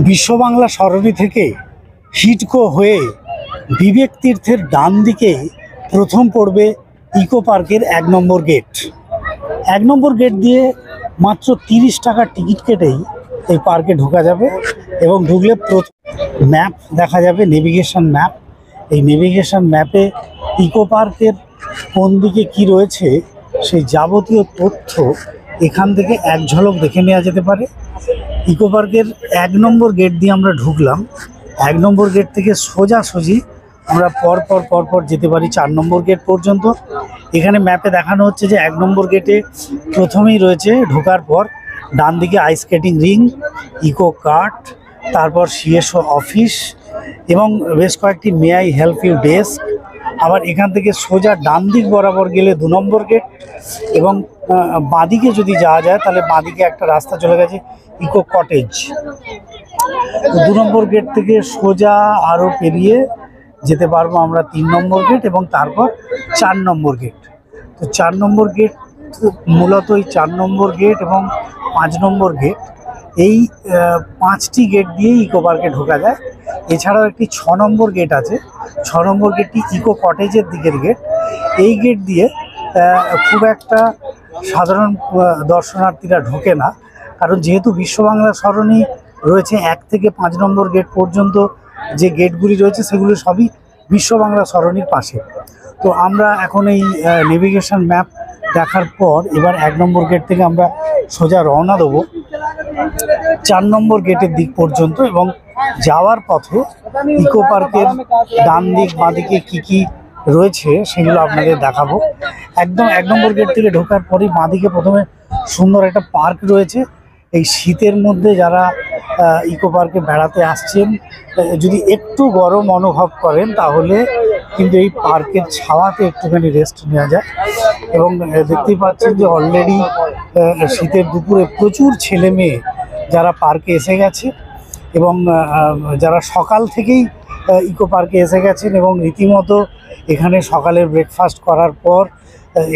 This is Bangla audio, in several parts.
বিশ্ব বাংলা সরণি থেকে হিডকো হয়ে বিবেক তীর্থের ডান দিকে প্রথম পড়বে ইকো পার্কের ১ নম্বর গেট। ১ নম্বর গেট দিয়ে মাত্র ৩০ টাকার টিকিট কেটেই এই পার্কে ঢোকা যাবে এবং ঢুকলে ম্যাপ দেখা যাবে, নেভিগেশন ম্যাপ। এই নেভিগেশন ম্যাপে ইকো পার্কের কোন দিকে কী রয়েছে সেই যাবতীয় তথ্য এখান থেকে এক ঝলক দেখে নেওয়া যেতে পারে। ইকো পার্কের ১ নম্বর গেট দিয়ে আমরা ঢুকলাম। ১ নম্বর গেট থেকে সোজাসুজি আমরা পরপর যেতে পারি ৪ নম্বর গেট পর্যন্ত। এখানে ম্যাপে দেখানো হচ্ছে যে ১ নম্বর গেটে প্রথমেই রয়েছে ঢোকার পর ডান দিকে ice skating ring, eco kart, তারপর সিএসও অফিস এবং বেশ কয়েকটি may I help you desk. আবার এখান থেকে সোজা ডান দিক বরাবর গেলে ২ নম্বর গেট এবং বাঁদিকে যদি যাওয়া যায় তাহলে বাঁদিকে একটা রাস্তা চলে গেছে ইকো কটেজ। ২ নম্বর গেট থেকে সোজা আরও পেরিয়ে যেতে পারবো আমরা ৩ নম্বর গেট এবং তারপর ৪ নম্বর গেট। তো ৪ নম্বর গেট মূলত এই ৪ নম্বর গেট এবং ৫ নম্বর গেট, এই ৫টি গেট দিয়েই ইকো পার্কে ঢোকা যায়। এছাড়াও একটি ৬ নম্বর গেট আছে। ৬ নম্বর গেটটি ইকো কটেজের দিকের গেট। এই গেট দিয়ে খুব একটা সাধারণ দর্শনার্থীরা ঢোকে না, কারণ যেহেতু বিশ্ব বাংলা সরণি রয়েছে ১ থেকে ৫ নম্বর গেট পর্যন্ত যে গেটগুলি রয়েছে সেগুলো সবই বিশ্ব বাংলা সরণির পাশে। তো আমরা এখন এই নেভিগেশন ম্যাপ দেখার পর এবার ১ নম্বর গেট থেকে আমরা সোজা রওনা দেবো ৪ নম্বর গেটের দিক পর্যন্ত এবং যাওয়ার পথে ইকো পার্কের ডান দিক বাঁদিকে কী রয়েছে সেগুলো আপনাদের দেখাবো। একদম ১ নম্বর গেট থেকে ঢোকার পরেই বাঁদিকে প্রথমে সুন্দর একটা পার্ক রয়েছে। এই শীতের মধ্যে যারা ইকো পার্কে বেড়াতে আসছেন, যদি একটু গরম অনুভব করেন তাহলে কিন্তু এই পার্কের ছাওয়াতে একটুখানি রেস্ট নেওয়া যায়। এবং দেখতেই পাচ্ছেন যে অলরেডি শীতের দুপুরে প্রচুর ছেলে মেয়ে যারা পার্কে এসে গেছে এবং যারা সকাল থেকেই ইকো পার্কে এসে গেছেন এবং রীতিমতো এখানে সকালের ব্রেকফাস্ট করার পর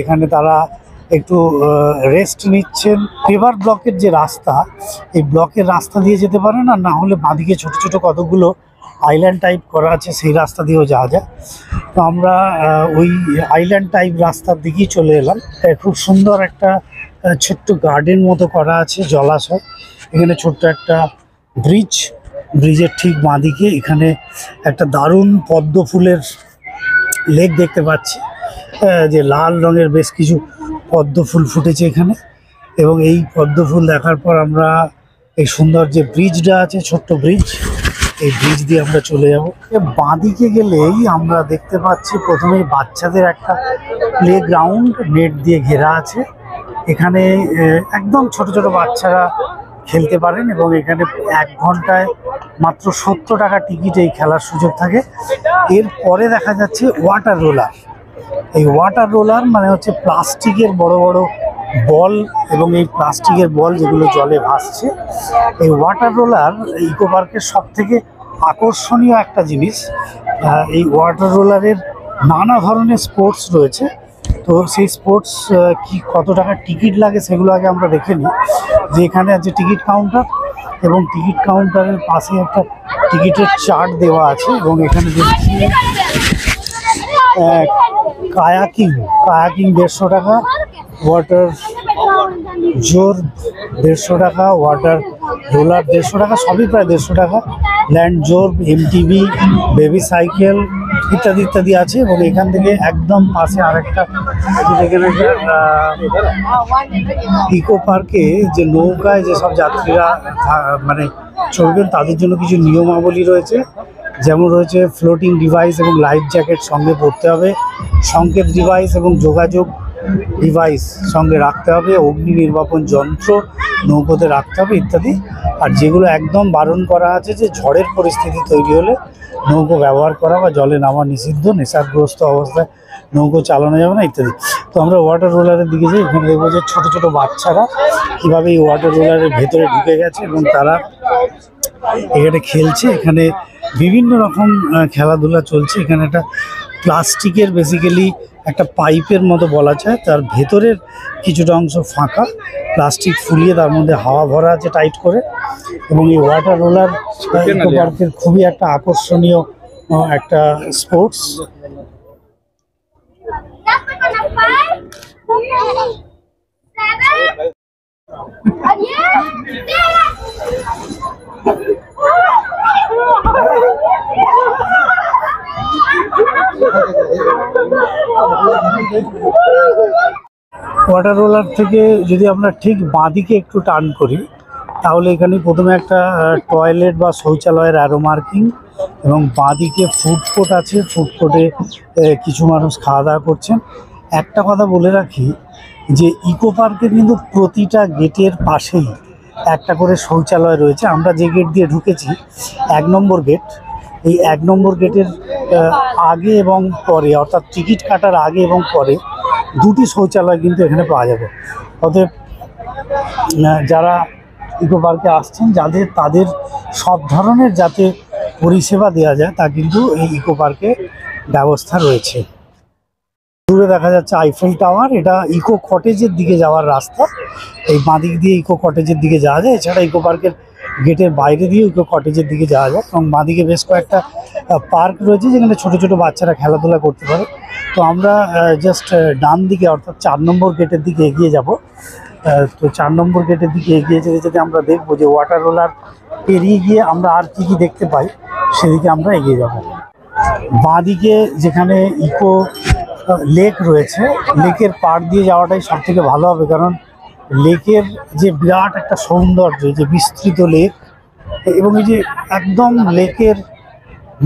এখানে তারা একটু রেস্ট নিচ্ছেন। ফেভার ব্লকের যে রাস্তা, এই ব্লকের রাস্তা দিয়ে যেতে পারেন, আর না হলে বাঁদিকে ছোট ছোট কতগুলো আইল্যান্ড টাইপ করা আছে সেই রাস্তা দিয়েও যাওয়া যায়। তো আমরা ওই আইল্যান্ড টাইপ রাস্তার দিকেই চলে এলাম। খুব সুন্দর একটা ছোট্ট গার্ডেন মতো করা আছে, জলাশয়। এখানে ছোট্ট একটা ব্রিজের ঠিক বাঁদিকে এখানে একটা দারুণ পদ্ম ফুলের লেক দেখতে পাচ্ছি, যে লাল রঙের বেশ কিছু পদ্ম ফুল ফুটেছে এখানে। এবং এই পদ্ম ফুল দেখার পর আমরা এই সুন্দর যে ব্রিজটা আছে, ছোট্ট ব্রিজ, এই ব্রিজ দিয়ে আমরা চলে যাব। বাঁদিকে গেলেই আমরা দেখতে পাচ্ছি প্রথমেই বাচ্চাদের একটা প্লে গ্রাউন্ড নেট দিয়ে ঘেরা আছে। এখানে একদম ছোট ছোট বাচ্চারা খেলতে পারেন এবং এখানে ১ ঘন্টায় মাত্র ৭০ টাকা টিকিট এই খেলার সুযোগ থাকে। এরপরে দেখা যাচ্ছে ওয়াটার রোলার। এই ওয়াটার রোলার মানে হচ্ছে প্লাস্টিকের বড় বড় বল, এবং এই প্লাস্টিকের বল যেগুলো জলে ভাসছে। এই ওয়াটার রোলার ইকো পার্কের সব থেকে আকর্ষণীয় একটা জিনিস। এই ওয়াটার রোলারের নানা ধরনের স্পোর্টস রয়েছে। তো সেই স্পোর্টস কত টাকা টিকিট লাগে সেগুলো আগে আমরা দেখে নিই। যে এখানে আছে টিকিট কাউন্টার এবং টিকিট কাউন্টারের পাশে একটা টিকিটের চার্ট দেওয়া আছে এবং এখানে দেখছি কায়াকিং ১৫০ টাকা, ওয়াটার জোর ১৫০ টাকা, ওয়াটার রোলার ১৫০ টাকা, সবই প্রায় ১৫০ টাকা। ল্যান্ড জোর, এমটিভি, বেবি সাইকেল ইত্যাদি আছে। এবং এখান থেকে একদম পাশে আরেকটা ইকো পার্কে যে নৌকায় যেসব যাত্রীরা মানে চলবেন তাদের জন্য কিছু নিয়মাবলী রয়েছে। যেমন রয়েছে ফ্লোটিং ডিভাইস এবং লাইফ জ্যাকেট সঙ্গে পড়তে হবে, সংকেত ডিভাইস এবং যোগাযোগ ডিভাইস সঙ্গে রাখতে হবে, অগ্নি নির্বাপন যন্ত্র নৌকোতে রাখতে হবে ইত্যাদি। আর যেগুলো একদম বারণ করা আছে যে ঝড়ের পরিস্থিতি তৈরি হলে নৌকো ব্যবহার করা বা জলে নামা নিষিদ্ধ, নেশাগ্রস্ত অবস্থায় নৌকো চালানো যাবে না ইত্যাদি। তো আমরা ওয়াটার রোলারের দিকে যাই। এখানে দেখবো যে ছোটো ছোটো বাচ্চারা কীভাবে এই ওয়াটার রোলারের ভেতরে ঢুকে গেছে এবং তারা এখানে খেলছে। এখানে বিভিন্ন রকম খেলাধুলা চলছে। এখানে একটা প্লাস্টিকের বেসিক্যালি একটা পাইপের মতো বলা যায়, তার ভেতরের কিছুটা অংশ ফাঁকা, প্লাস্টিক ফুলিয়ে তার মধ্যে হাওয়া ভরা আছে টাইট করে। এবং এই ওয়াটার রোলার ইকো পার্কের খুবই একটা আকর্ষণীয় একটা স্পোর্টস। ওয়াটার রোলার থেকে যদি আমরা ঠিক বাঁদিকে একটু টার্ন করি, তাহলে এখানে প্রথমে একটা টয়লেট বা শৌচালয়ের অ্যারো মার্কিং, এবং বাঁদিকে ফুড কোর্ট আছে। ফুড কোর্টে কিছু মানুষ খাওয়া দাওয়া করছেন। একটা কথা বলে রাখি যে ইকো পার্কে কিন্তু প্রতিটা গেটের পাশেই একটা করে শৌচালয় রয়েছে। আমরা যে গেট দিয়ে ঢুকেছি 1 নম্বর গেট, এই 1 নম্বর গেটের আগে এবং পরে, অর্থাৎ টিকিট কাটার আগে এবং পরে দুটি শৌচালয় কিন্তু এখানে পাওয়া যাবে। অতএব যারা ইকো পার্কে আসছেন, তাদের সব ধরনের যাতে পরিষেবা দেওয়া যায় তা কিন্তু এই ইকো পার্কে ব্যবস্থা রয়েছে। দূরে দেখা যাচ্ছে আইফেল টাওয়ার, এটা ইকো কটেজের দিকে যাওয়ার রাস্তা। এই বাঁদিক দিয়ে ইকো কটেজের দিকে যাওয়া যায়, এছাড়া ইকো পার্কের গেটের বাইরে দিয়ে ইকো কটেজের দিকে যাওয়া যায়। এবং বাঁদিকে বেশ কয়েকটা পার্ক রয়েছে যেখানে ছোট ছোট বাচ্চারা খেলাধুলা করতে পারে। তো আমরা জাস্ট ডান দিকে, অর্থাৎ 4 নম্বর গেটের দিকে এগিয়ে যাব। তো 4 নম্বর গেটের দিকে এগিয়ে যেতে যেতে আমরা দেখবো যে ওয়াটার রোলার পেরিয়ে গিয়ে আমরা আর কি কি দেখতে পাই, সেদিকে আমরা এগিয়ে যাব। বাঁদিকে যেখানে ইকো লেক রয়েছে, লেকের পাড় দিয়ে যাওয়াটাই সব থেকে ভালো হবে, কারণ লেকের যে বিরাট একটা সৌন্দর্য, যে বিস্তৃত লেক, এবং এই যে একদম লেকের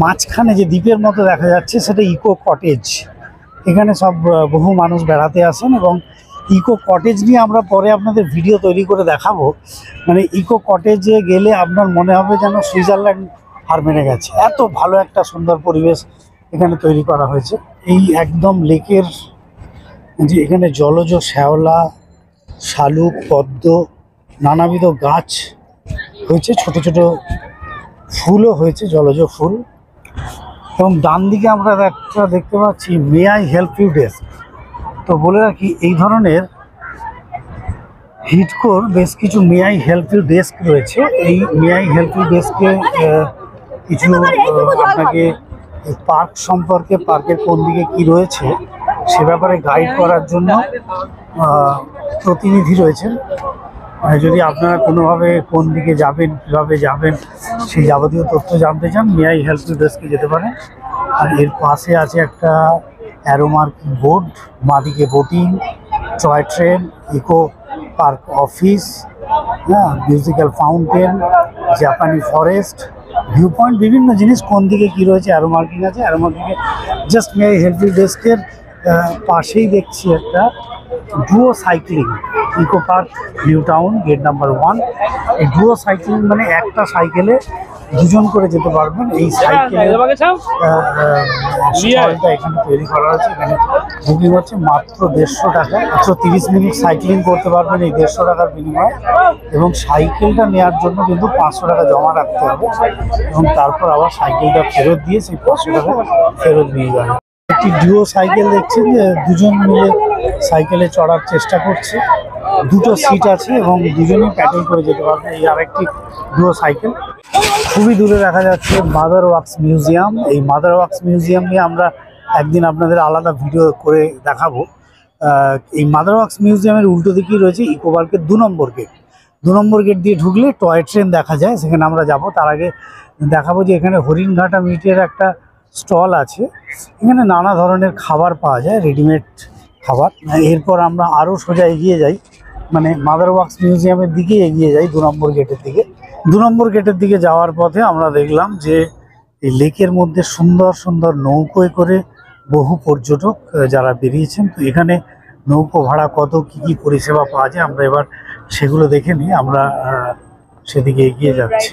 মাঝখানে যে দ্বীপের মতো দেখা যাচ্ছে, সেটা ইকো কটেজ। এখানে সব বহু মানুষ বেড়াতে আসেন, এবং ইকো কটেজ নিয়ে আমরা পরে আপনাদের ভিডিও তৈরি করে দেখাবো। মানে ইকো কটেজে গেলে আপনার মনে হবে যেন সুইজারল্যান্ড হার মেনে গেছে, এত ভালো একটা সুন্দর পরিবেশ এখানে তৈরি করা হয়েছে। এই একদম লেকের যে এখানে জলজ শ্যাওলা, শালুক, পদ্ম, নানাবিধ গাছ হয়েছে, ছোট ছোট ফুলও হয়েছে, জলজ ফুল। এবং ডান দিকে আমরা একটা দেখতে পাচ্ছি may I help you desk. তো বলে রাখি, এই ধরনের হিডকোর বেশ কিছু may I help you desk রয়েছে। এই মে আই হেল্প ইউ ডেস্কে কিছু আপনাকে পার্ক সম্পর্কে, পার্কের কোন দিকে কি রয়েছে সে ব্যাপারে গাইড করার জন্য প্রতিনিধি রয়েছেন। যদি আপনারা কোনোভাবে কোন দিকে যাবেন, কীভাবে যাবেন, সেই যাবতীয় তথ্য জানতে চান, মে আই হেল্প ইউ ডেস্কে যেতে পারেন। আর এর পাশে আছে একটা অ্যারো মার্কিং বোর্ড, বাঁদিকে boating, toy train, eco park office, হ্যাঁ, মিউজিক্যাল ফাউন্টেন, জাপানি ফরেস্ট, ভিউ পয়েন্ট, বিভিন্ন জিনিস কোন দিকে কী রয়েছে অ্যারো মার্কিং আছে। অ্যারো মার্কিংয়ে just may I help you ডেস্কের পাশেই দেখছি একটা duo cycling, eco park New Town, gate number 1। এই ডুও সাইক্লিং মানে একটা সাইকেলে দুজন করে যেতে পারবেন। এই সাইকেলের স্টলটা এখানে তৈরি করা হয়েছে। এখানে বুকিং হচ্ছে মাত্র 150 টাকা। মাত্র 30 মিনিট সাইক্লিং করতে পারবেন এই 150 টাকার বিনিময়ে। এবং সাইকেলটা নেওয়ার জন্য কিন্তু 500 টাকা জমা রাখতে হবে, এবং তারপর আবার সাইকেলটা ফেরত দিয়ে সেই 500 টাকা ফেরত নিয়ে যাবে। একটি ডুও সাইকেল দেখছেন যে দুজন মিলে সাইকেলে চড়ার চেষ্টা করছে। দুটো সিট আছে এবং দুজনেই প্যাডেল করে যেতে পারবে। এই আরেকটি ডুও সাইকেল। খুবই দূরে দেখা যাচ্ছে মাদার ওয়ার্কস মিউজিয়াম। এই মাদার ওয়ার্কস মিউজিয়াম নিয়ে আমরা একদিন আপনাদের আলাদা ভিডিও করে দেখাবো। এই মাদার ওয়ার্কস মিউজিয়ামের উল্টো দিকেই রয়েছে ইকো পার্কের 2 নম্বর গেট। 2 নম্বর গেট দিয়ে ঢুকলে টয় ট্রেন দেখা যায়, সেখানে আমরা যাব। তার আগে দেখাবো যে এখানে হরিণঘাটা মিটের একটা স্টল আছে। এখানে নানা ধরনের খাবার পাওয়া যায়, রেডিমেড খাবার। এরপর আমরা আরও সোজা এগিয়ে যাই, মানে মাদার ওয়ার্কস মিউজিয়ামের দিকে এগিয়ে যাই 2 নম্বর গেটের দিকে। 2 নম্বর গেটের দিকে যাওয়ার পথে আমরা দেখলাম যে এই লেকের মধ্যে সুন্দর সুন্দর নৌকোয় করে বহু পর্যটক যারা বেরিয়েছেন। তো এখানে নৌকো ভাড়া কত, কী কী পরিষেবা পাওয়া যায়, আমরা এবার সেগুলো দেখে নিই। আমরা সেদিকে এগিয়ে যাচ্ছি।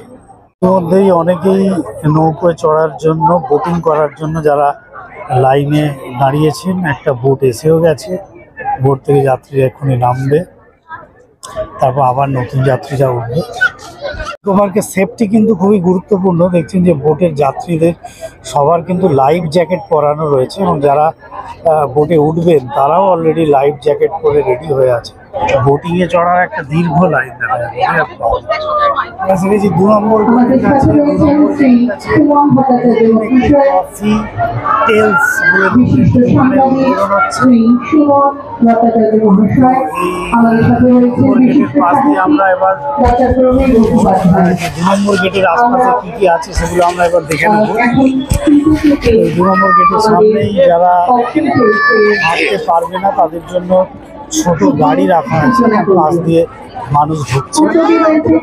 এর মধ্যেই অনেকেই নৌকোয় চড়ার জন্য, বোটিং করার জন্য যারা লাইনে দাঁড়িয়েছেন। একটা বোট এসেও গেছে, বোট থেকে যাত্রীরা এক্ষুনি নামবে, তারপর আবার নতুন যাত্রীরা উঠবে। ইকো পার্কের সেফটি কিন্তু খুবই গুরুত্বপূর্ণ। দেখছেন যে বোটের যাত্রীদের সবার কিন্তু লাইফ জ্যাকেট পরানো রয়েছে এবং যারা বোটে উঠবেন তারাও অলরেডি লাইফ জ্যাকেট পরে রেডি হয়ে আছে। বোটিং এ চড়ার একটা দীর্ঘ লাইন দেখা যাচ্ছে। 2 নম্বর কফি টেলস পাশ দিয়ে আমরা এবার 2 নম্বর গেটের আশপাশে কি কি আছে সেগুলো আমরা এবার দেখে নেব। 2 নম্বর গেটের সামনেই যারা হাঁটতে পারবে না তাদের জন্য ছোট গাড়ি রাখা আছে, পাশ দিয়ে মানুষ ঢুকছে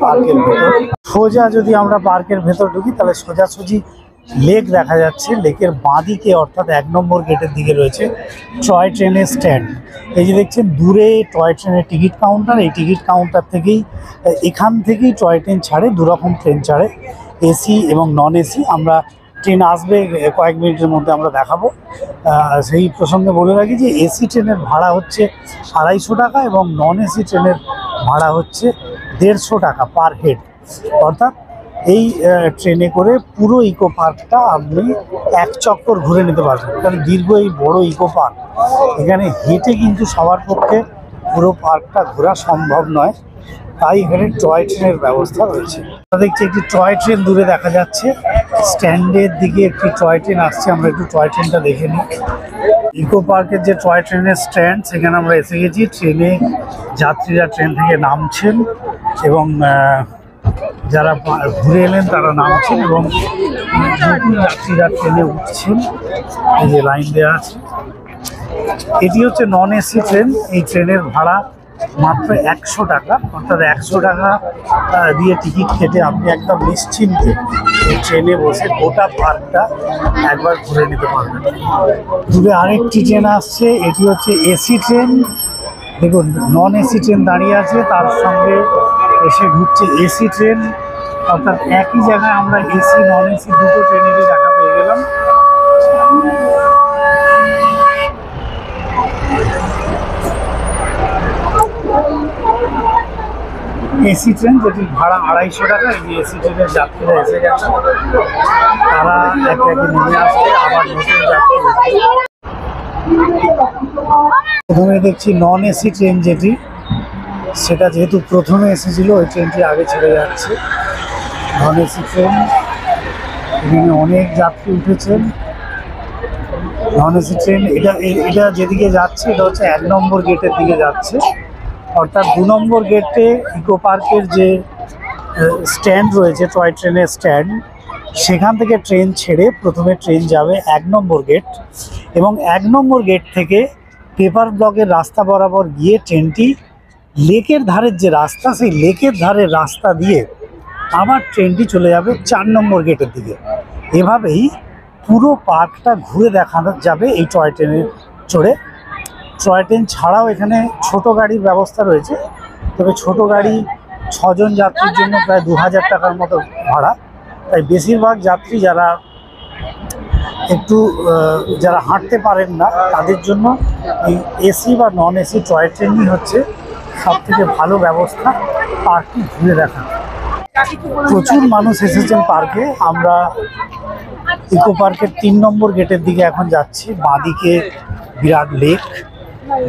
পার্কের ভেতর। সোজা যদি আমরা পার্কের ভেতর ঢুকি তাহলে সোজাসুজি লেক দেখা যাচ্ছে। লেকের বাঁদিকে অর্থাৎ 1 নম্বর গেটের দিকে রয়েছে টয় ট্রেনের স্ট্যান্ড। এই যে দেখছেন দূরে টয় ট্রেনের টিকিট কাউন্টার, এই টিকিট কাউন্টার এখান থেকেই টয় ট্রেন ছাড়ে। 2 রকম ট্রেন ছাড়ে, এসি এবং নন এসি। আমরা ট্রেন আসবে কয়েক মিনিটের মধ্যে আমরা দেখাবো। সেই প্রসঙ্গে বলে রাখি যে এসি ট্রেনের ভাড়া হচ্ছে 250 টাকা এবং নন এসি ট্রেনের ভাড়া হচ্ছে 150 টাকা পার হেড। অর্থাৎ এই ট্রেনে করে পুরো ইকো পার্কটা আপনি এক চক্কর ঘুরে নিতে পারবেন। কারণ দীর্ঘ এই বড় ইকো পার্ক, এখানে হেঁটে কিন্তু সবার পক্ষে পুরো পার্কটা ঘোরা সম্ভব নয়, তাই এখানে টয় ট্রেনের ব্যবস্থা রয়েছে। দেখছি একটি টয় ট্রেন দূরে দেখা যাচ্ছে, স্ট্যান্ডের দিকে একটি টয় ট্রেন আসছে। আমরা একটু টয় ট্রেনটা দেখে নিই। ইকো পার্কের যে টয় ট্রেনের স্ট্যান্ড সেখানে আমরা এসে গেছি। ট্রেনে যাত্রীরা ট্রেন থেকে নামছেন এবং যারা ঘুরে এলেন তারা নামছেন এবং নতুন যাত্রীরা ট্রেনে উঠছেন। এই যে লাইন দেওয়া আছে, এটি হচ্ছে নন এসি ট্রেন। এই ট্রেনের ভাড়া মাত্র 100 টাকা, অর্থাৎ 100 টাকা দিয়ে টিকিট কেটে আপনি একদম নিশ্চিন্তে এই ট্রেনে বসে গোটা পার্কটা একবার ঘুরে নিতে পারবেন। দূরে আরেকটি ট্রেন আসছে, এটি হচ্ছে এসি ট্রেন। দেখুন নন এসি ট্রেন দাঁড়িয়ে আছে, তার সঙ্গে এসে ঢুকছে এসি ট্রেন। অর্থাৎ একই জায়গায় আমরা এসি নন এসি দুটো ট্রেনেরই দেখা পেয়ে গেলাম। এসি ট্রেন যেটির ভাড়া 250 টাকা। এই এসি ট্রেনের যাত্রীরা এসে গেছে, তারা একে একে নেমে আসবে, আবার নতুন যাত্রী। প্রথমে দেখছি নন এসি ট্রেন যেটি, সেটা যেহেতু প্রথমে এসেছিল ওই ট্রেনটি আগে ছেড়ে যাচ্ছে। নন এসি ট্রেন, এখানে অনেক যাত্রী উঠেছেন। নন এসি ট্রেন এটা যেদিকে যাচ্ছে এটা হচ্ছে 1 নম্বর গেটের দিকে যাচ্ছে। অর্থাৎ 2 নম্বর গেটে ইকো পার্কের যে স্ট্যান্ড রয়েছে, টয় ট্রেনের স্ট্যান্ড, সেখান থেকে ট্রেন ছেড়ে প্রথমে ট্রেন যাবে 1 নম্বর গেট এবং 1 নম্বর গেট থেকে পেপার ব্লকের রাস্তা বরাবর গিয়ে ট্রেনটি লেকের ধারের যে রাস্তা, সেই লেকের ধারের রাস্তা দিয়ে আবার ট্রেনটি চলে যাবে 4 নম্বর গেটের দিকে। এভাবেই পুরো পার্কটা ঘুরে দেখানো যাবে এই টয় ট্রেনে চড়ে। টয় ট্রেন ছাড়াও এখানে ছোট গাড়ির ব্যবস্থা রয়েছে, তবে ছোট গাড়ি 6 জন যাত্রীর জন্য প্রায় 2000 টাকার মতো ভাড়া। তাই বেশিরভাগ যাত্রী যারা হাঁটতে পারেন না তাদের জন্য এই এসি বা নন এসি টয় ট্রেনই হচ্ছে সবথেকে ভালো ব্যবস্থা পার্কটি ঘুরে দেখা। প্রচুর মানুষ এসেছেন পার্কে। আমরা ইকো পার্কের 3 নম্বর গেটের দিকে এখন যাচ্ছি। বাঁদিকে বিরাট লেক,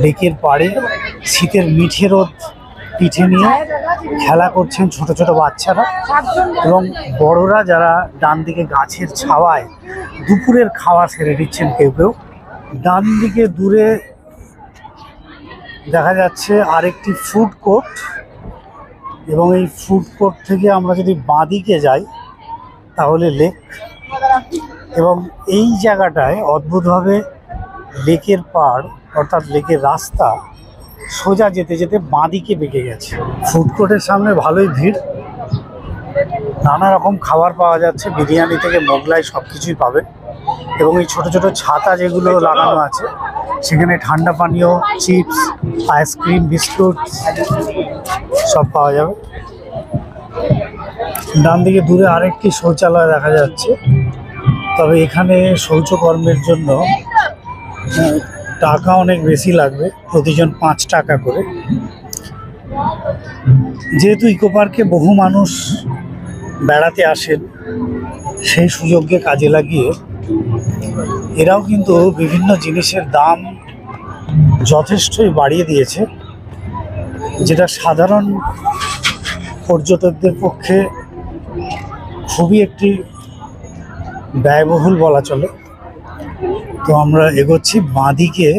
লেকের পাড়ে শীতের মিঠে রোদ পিঠে নিয়ে খেলা করছেন ছোট ছোট বাচ্চারা এবং বড়রা, যারা ডান দিকে গাছের ছাওয়ায় দুপুরের খাওয়া সেরে দিচ্ছেন কেউ কেউ। ডান দিকে দূরে দেখা যাচ্ছে আরেকটি ফুড কোর্ট এবং এই ফুড কোর্ট থেকে আমরা যদি বাঁদিকে যাই তাহলে লেক। এবং এই জায়গাটায় অদ্ভুতভাবে লেকের পাড় অর্থাৎ লেকের রাস্তা সোজা যেতে যেতে বাঁদিকে বেঁকে গেছে। ফুড কোর্টের সামনে ভালোই ভিড়, নানা রকম খাবার পাওয়া যাচ্ছে, বিরিয়ানি থেকে মোগলাই সব কিছুই পাবেন। এবং এই ছোট ছোট ছাতা যেগুলো লাগানো আছে সেখানে ঠান্ডা পানীয়, চিপস, আইসক্রিম, বিস্কুট সব পাওয়া যাবে। ডান দিকে দূরে আরেকটি শৌচালয় দেখা যাচ্ছে, তবে এখানে শৌচকর্মের জন্য টাকা অনেক বেশি লাগবে, প্রতিজন 5 টাকা করে। যেহেতু ইকো পার্কে বহু মানুষ বেড়াতে আসেন সেই সুযোগকে কাজে লাগিয়ে এরাও কিন্তু বিভিন্ন জিনিসের দাম যথেষ্টই বাড়িয়ে দিয়েছে, যেটা সাধারণ পর্যটকদের পক্ষে খুবই একটি ব্যয়বহুল বলা চলে। তো আমরা এগোচ্ছি বাঁদিকে,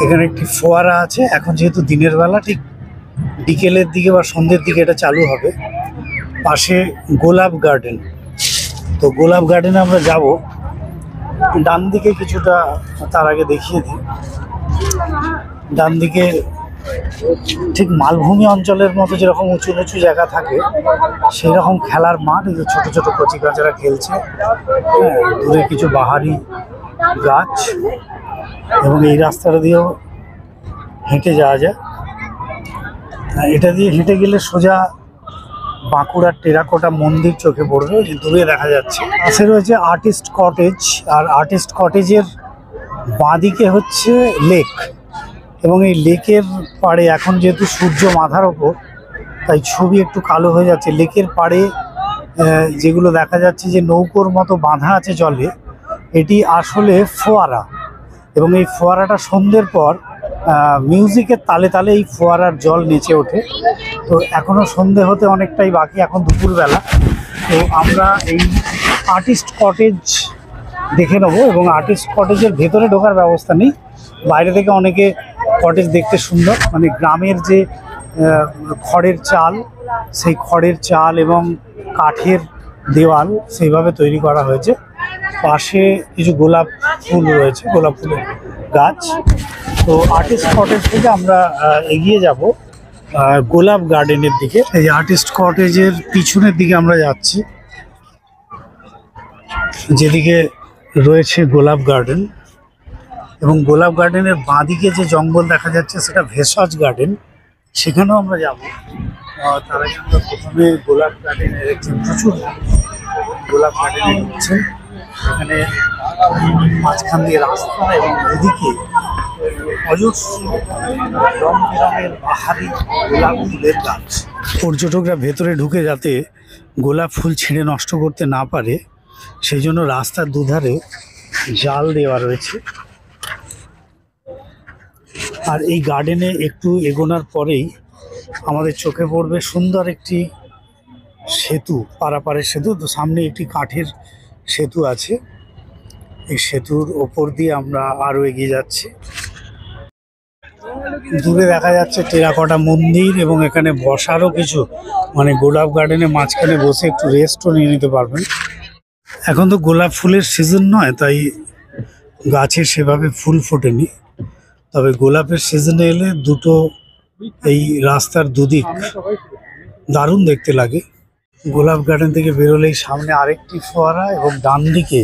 এখানে একটি ফোয়ারা আছে। এখন যেহেতু দিনের বেলা, ঠিক বিকেলের দিকে বা সন্ধ্যের দিকে এটা চালু হবে। পাশে গোলাপ গার্ডেন, তো গোলাপ গার্ডেনে আমরা যাব। ডান দিকে কিছুটা, তার আগে দেখিয়ে দিই, ডান দিকে ঠিক মালভূমি অঞ্চলের মতো যেরকম উঁচু উঁচু জায়গা থাকে সেই রকম খেলার মাঠ। এই যে ছোটো ছোটো কচিকাচারা খেলছে, হ্যাঁ, দূরে কিছু বাহারি গাছ, এবং এই রাস্তাটা দিয়েও হেঁটে যাওয়া যায়। এটা দিয়ে হেঁটে গেলে সোজা বাঁকুড়ার টেরাকোটা মন্দির চোখে পড়বে, যে দূরে দেখা যাচ্ছে। পাশে রয়েছে আর্টিস্ট কটেজ, আর আর্টিস্ট কটেজের বাঁদিকে হচ্ছে লেক, এবং এই লেকের পাড়ে এখন যেহেতু সূর্য মাথার ওপর, তাই ছবি একটু কালো হয়ে যাচ্ছে। লেকের পাড়ে যেগুলো দেখা যাচ্ছে যে নৌকোর মতো বাঁধা আছে জলে, এটি আসলে ফোয়ারা, এবং এই ফোয়ারাটা সন্ধ্যের পর মিউজিকের তালে তালে এই ফোয়ারার জল নেচে ওঠে। তো এখনও সন্ধে হতে অনেকটাই বাকি, এখন দুপুরবেলা। তো আমরা এই আর্টিস্ট কটেজ দেখে নেবো, এবং আর্টিস্ট কটেজের ভেতরে ঢোকার ব্যবস্থা নেই। বাইরে থেকে অনেকে কটেজ দেখতে সুন্দর, মানে গ্রামের যে খড়ের চাল, সেই খড়ের চাল এবং কাঠের দেওয়াল সেইভাবে তৈরি করা হয়েছে। পাশে কিছু গোলাপ ফুল রয়েছে, গোলাপ ফুলের গাছ। তো আর্টিস্ট কটেজ থেকে আমরা এগিয়ে যাব গোলাপ গার্ডেনের দিকে। এই আর্টিস্ট কটেজের পিছনের দিকে আমরা যাচ্ছি, যেদিকে রয়েছে গোলাপ গার্ডেন, এবং গোলাপ গার্ডেনের বাঁদিকে যে জঙ্গল দেখা যাচ্ছে সেটা ভেষজ গার্ডেন, সেখানেও আমরা যাব। তার আগে আমরা প্রথমে গোলাপ গার্ডেনের প্রচুর গোলাপ গার্ডেনে ঢুকছে। এখানে মাঝখান দিয়ে রাস্তা, এবং দুদিকে অজস্র রং বেরঙের বাহারি গোলাপ ফুলের গাছ। পর্যটকরা ভেতরে ঢুকে যাতে গোলাপ ফুল ছিঁড়ে নষ্ট করতে না পারে, সেই জন্য রাস্তার দুধারে জাল দেওয়া রয়েছে। আর এই গার্ডেনে একটু এগোনোর পরেই আমাদের চোখে পড়বে সুন্দর একটি সেতু, পারাপারের সেতু। তো সামনে একটি কাঠের সেতু আছে, এই সেতুর ওপর দিয়ে আমরা আরও এগিয়ে যাচ্ছি। দূরে দেখা যাচ্ছে টেরাকোটা মন্দির, এবং এখানে বসারও কিছু, মানে গোলাপ গার্ডেনের মাঝখানে বসে একটু রেস্টও নিয়ে নিতে পারবেন। এখন তো গোলাপ ফুলের সিজন নয়, তাই গাছে সেভাবে ফুল ফোটেনি, তবে গোলাপের সিজনে এলে দুটো এই রাস্তার দুদিক দারুণ দেখতে লাগে। গোলাপ গার্ডেন থেকে বেরোলেই সামনে আরেকটি ফোয়ারা, এবং ডান দিকে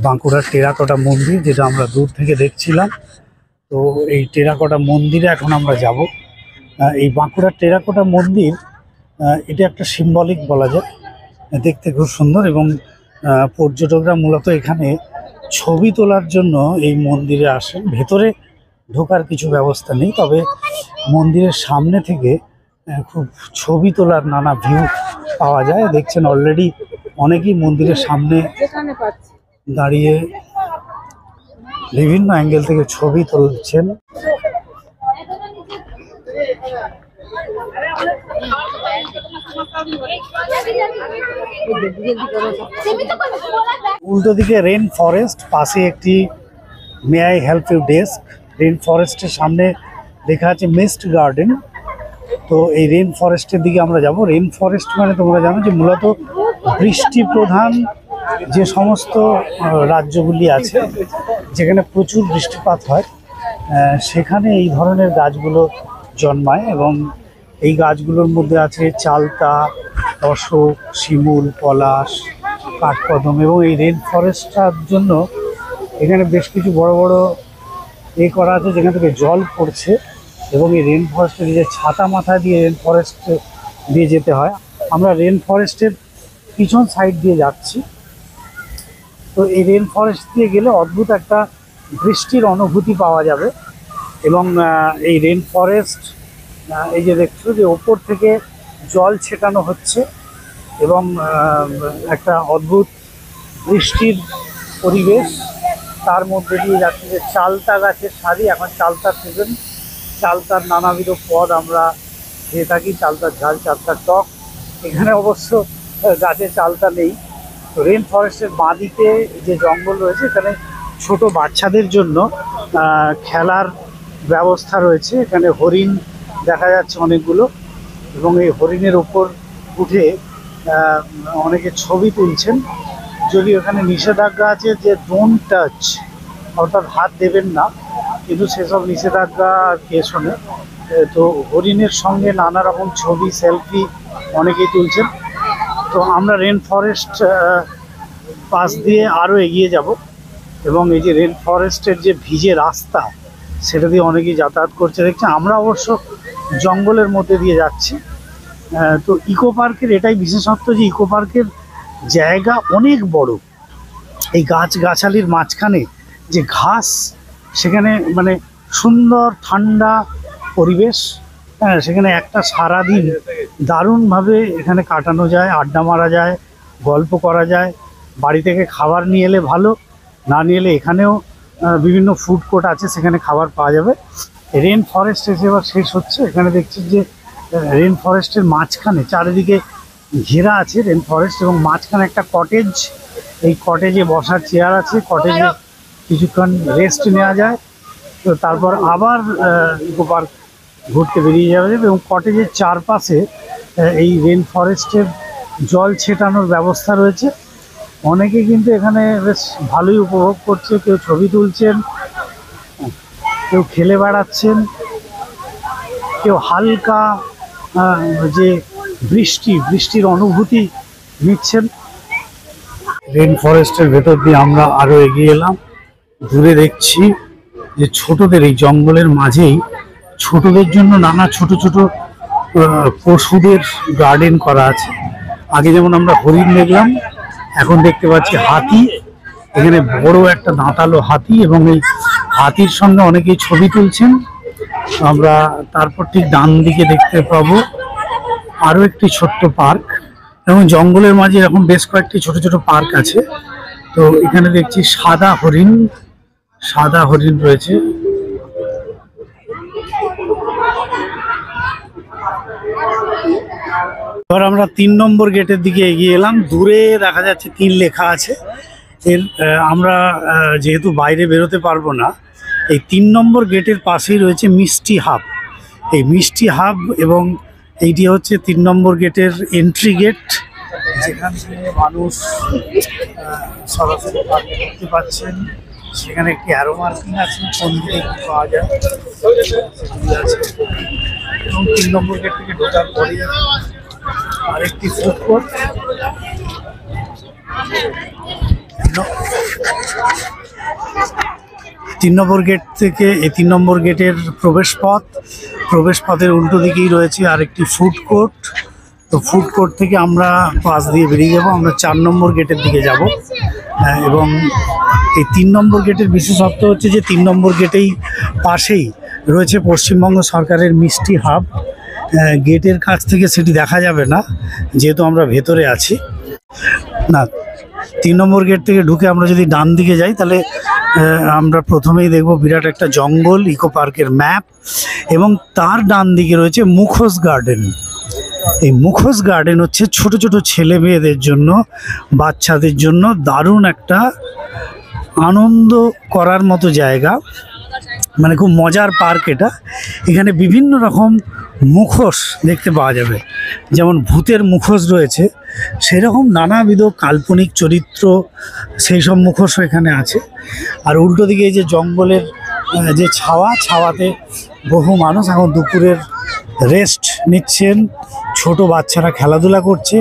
বাঁকুড়ার টেরাকোটা মন্দির, যেটা আমরা দূর থেকে দেখছিলাম। তো এই টেরাকোটা মন্দিরে এখন আমরা যাব। এই বাঁকুড়ার টেরাকোটা মন্দির, এটা একটা সিম্বলিক বলা যায়, দেখতে খুব সুন্দর, এবং পর্যটকরা মূলত এখানে ছবি তোলার জন্য এই মন্দিরে আসেন। ভেতরে ঢোকার কিছু ব্যবস্থা নেই, তবে মন্দিরের সামনে থেকে খুব ছবি তোলার নানা ভিউ পাওয়া যায়। দেখছেন অলরেডি অনেকেই মন্দিরের সামনে দাঁড়িয়ে বিভিন্ন অ্যাঙ্গেল থেকে ছবি তুলছেন। উল্টো দিকে রেন ফরেস্ট, পাশে একটি may I help you desk. রেন ফরেস্টের সামনে লেখা আছে মিস্ট গার্ডেন। তো এই রেন ফরেস্টের দিকে আমরা যাব। রেন ফরেস্ট মানে তোমরা জানো যে মূলত বৃষ্টি প্রধান যে সমস্ত রাজ্যগুলি আছে, যেখানে প্রচুর বৃষ্টিপাত হয়, সেখানে এই ধরনের গাছগুলো জন্মায়। এবং এই গাছগুলোর মধ্যে আছে চালতা, অশোক, শিমুল, পলাশ, কাঠকদম। এবং এই রেন ফরেস্টটার জন্য এখানে বেশ কিছু বড় বড় করা আছে, যেখান থেকে জল পড়ছে, এবং এই রেন ফরেস্টের যে ছাতা মাথা দিয়ে রেন ফরেস্ট দিয়ে যেতে হয়। আমরা রেন ফরেস্টের পিছন সাইড দিয়ে যাচ্ছি। তো এই রেন ফরেস্ট দিয়ে গেলে অদ্ভুত একটা বৃষ্টির অনুভূতি পাওয়া যাবে। এবং এই রেন ফরেস্ট, এই যে দেখছো যে ওপর থেকে জল ছেটানো হচ্ছে, এবং একটা অদ্ভুত বৃষ্টির পরিবেশ, তার মধ্যে দিয়ে যাচ্ছে যে চালতা গাছের সারি। এখন চালতার সিজন, চালতার নানাবিধ পদ আমরা খেয়ে থাকি, চালতার ঝাল, চালতার টক। এখানে অবশ্য গাছে চালতা নেই। তো রেন ফরেস্টের বাঁদিকে যে জঙ্গল রয়েছে, এখানে ছোট বাচ্চাদের জন্য খেলার ব্যবস্থা রয়েছে। এখানে হরিণ দেখা যাচ্ছে অনেকগুলো, এবং এই হরিণের ওপর উঠে অনেকে ছবি তুলছেন। যদি ওখানে নিষেধাজ্ঞা আছে যে ডোন্ট টাচ, অর্থাৎ হাত দেবেন না, কিন্তু সেসব নিষেধাজ্ঞা কে শোনে। তো হরিণের সঙ্গে নানা রকম ছবি, সেলফি অনেকেই তুলছেন। তো আমরা রেন ফরেস্ট পাশ দিয়ে আরও এগিয়ে যাব, এবং এই যে রেন ফরেস্টের যে ভিজে রাস্তা, সেটা দিয়ে অনেকেই যাতায়াত করছে দেখছি। আমরা অবশ্য জঙ্গলের মধ্যে দিয়ে যাচ্ছি। তো ইকো পার্কের এটাই বিশেষত্ব যে ইকো পার্কের জায়গা অনেক বড়। এই গাছগাছালির মাঝখানে যে ঘাস, সেখানে মানে সুন্দর ঠান্ডা পরিবেশ। সেখানে একটা সারাদিন দারুণভাবে এখানে কাটানো যায়, আড্ডা মারা যায়, গল্প করা যায়। বাড়ি থেকে খাবার নিয়ে এলে ভালো, না নিয়ে এলে এখানেও বিভিন্ন ফুড কোর্ট আছে, সেখানে খাবার পাওয়া যাবে। রেন ফরেস্ট এসে এবার শেষ হচ্ছে। এখানে দেখছি যে রেন ফরেস্টের মাঝখানে চারিদিকে ঘেরা আছে রেন ফরেস্ট, এবং মাঝখানে একটা কটেজ। এই কটেজে বসার চেয়ার আছে, কটেজে কিছুক্ষণ রেস্ট নেওয়া যায়। তো তারপর আবার ইকো পার্ক ঘুরতে বেরিয়ে যাবে। এবং কটেজের চারপাশে এই রেন ফরেস্টের জল ছেটানোর ব্যবস্থা রয়েছে। অনেকে কিন্তু এখানে বেশ ভালোই উপভোগ করছে, কেউ ছবি তুলছেন, কেউ খেলে বেড়াচ্ছেন, কেউ হালকা যে বৃষ্টির অনুভূতি নিচ্ছেন। রেন ফরেস্টের ভেতর দিয়ে আমরা আরও এগিয়ে এলাম। দূরে দেখছি যে ছোটদের, এই জঙ্গলের মাঝেই ছোটদের জন্য নানা ছোট ছোট পশুদের গার্ডেন করা আছে। আগে যেমন আমরা হরিণ দেখলাম, এখন দেখতে পাচ্ছি হাতি। এখানে বড় একটা দাঁতালো হাতি, এবং এই হাতির সঙ্গে অনেকেই ছবি তুলছেন। আমরা তারপর ঠিক ডান দিকে দেখতে পাবো আরও একটি ছোট্ট পার্ক, এবং জঙ্গলের মাঝে এরকম বেশ কয়েকটি ছোট ছোট পার্ক আছে। তো এখানে দেখছি সাদা হরিণ রয়েছে। এবার আমরা 3 নম্বর গেটের দিকে এগিয়ে এলাম। দূরে দেখা যাচ্ছে 3 লেখা আছে। আমরা যেহেতু বাইরে বেরোতে পারবো না, এই 3 নম্বর গেটের পাশেই রয়েছে মিষ্টি হাব। এই মিষ্টি হাব, এবং এইটি হচ্ছে 3 নম্বর গেটের এন্ট্রি গেট, যেখান থেকে মানুষ সরাসরি দেখতে পাচ্ছেন। সেখানে একটি অ্যারো মার্কিং আছে, কোন দিকে কি পাওয়া যায় আছে। এবং 3 নম্বর গেট থেকে ঢোকার পরে আরেকটি ফুড কোর্ট। 3 নম্বর গেট থেকে এই 3 নম্বর গেটের প্রবেশপথের উল্টো দিকেই রয়েছে আরেকটি ফুড কোর্ট। তো ফুড কোর্ট থেকে আমরা পাশ দিয়ে বেরিয়ে যাব, আমরা 4 নম্বর গেটের দিকে যাব। এবং এই 3 নম্বর গেটের বিশেষত্ব হচ্ছে যে 3 নম্বর গেটেই পাশেই রয়েছে পশ্চিমবঙ্গ সরকারের মিষ্টি হাব। গেটের কাছ থেকে সেটি দেখা যাবে না, যেহেতু আমরা ভেতরে আছি। না, 3 নম্বর গেট থেকে ঢুকে আমরা যদি ডান দিকে যাই, তাহলে আমরা প্রথমেই দেখব বিরাট একটা জঙ্গল, ইকো পার্কের ম্যাপ, এবং তার ডান দিকে রয়েছে মুখোশ গার্ডেন। এই মুখোশ গার্ডেন হচ্ছে ছোট ছোট ছেলে মেয়েদের জন্য, বাচ্চাদের জন্য দারুণ একটা আনন্দ করার মতো জায়গা, মানে খুব মজার পার্ক এটা। এখানে বিভিন্ন রকম মুখোশ দেখতে পাওয়া যাবে, যেমন ভূতের মুখোশ রয়েছে, সেরকম নানাবিধ কাল্পনিক চরিত্র, সেই সব মুখোশও এখানে আছে। আর উল্টো দিকে এই যে জঙ্গলের যে ছাওয়াতে বহু মানুষ এখন দুপুরের রেস্ট নিচ্ছেন, ছোট বাচ্চারা খেলাধুলা করছে।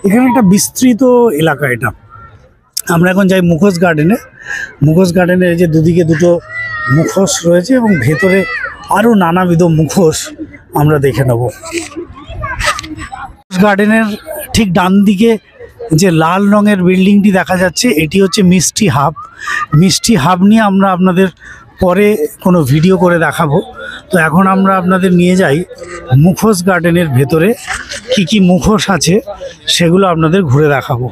এখানে একটা বিস্তৃত এলাকা এটা। আমরা এখন যাই মুখোশ গার্ডেনের যে দুদিকে দুটো মুখোশ রয়েছে, এবং ভেতরে আরও নানাবিধ মুখোশ আমরা দেখে নেব। গার্ডেনের ঠিক ডান দিকে যে লাল রঙের বিল্ডিংটি দেখা যাচ্ছে, এটি হচ্ছে মিষ্টি হাব নিয়ে আমরা আপনাদের পরে কোনো ভিডিও করে দেখাবো। তো এখন আমরা আপনাদের নিয়ে যাই মুখোশ গার্ডেনের ভেতরে কি কি মুখোশ আছে সেগুলো আপনাদের ঘুরে দেখাবো।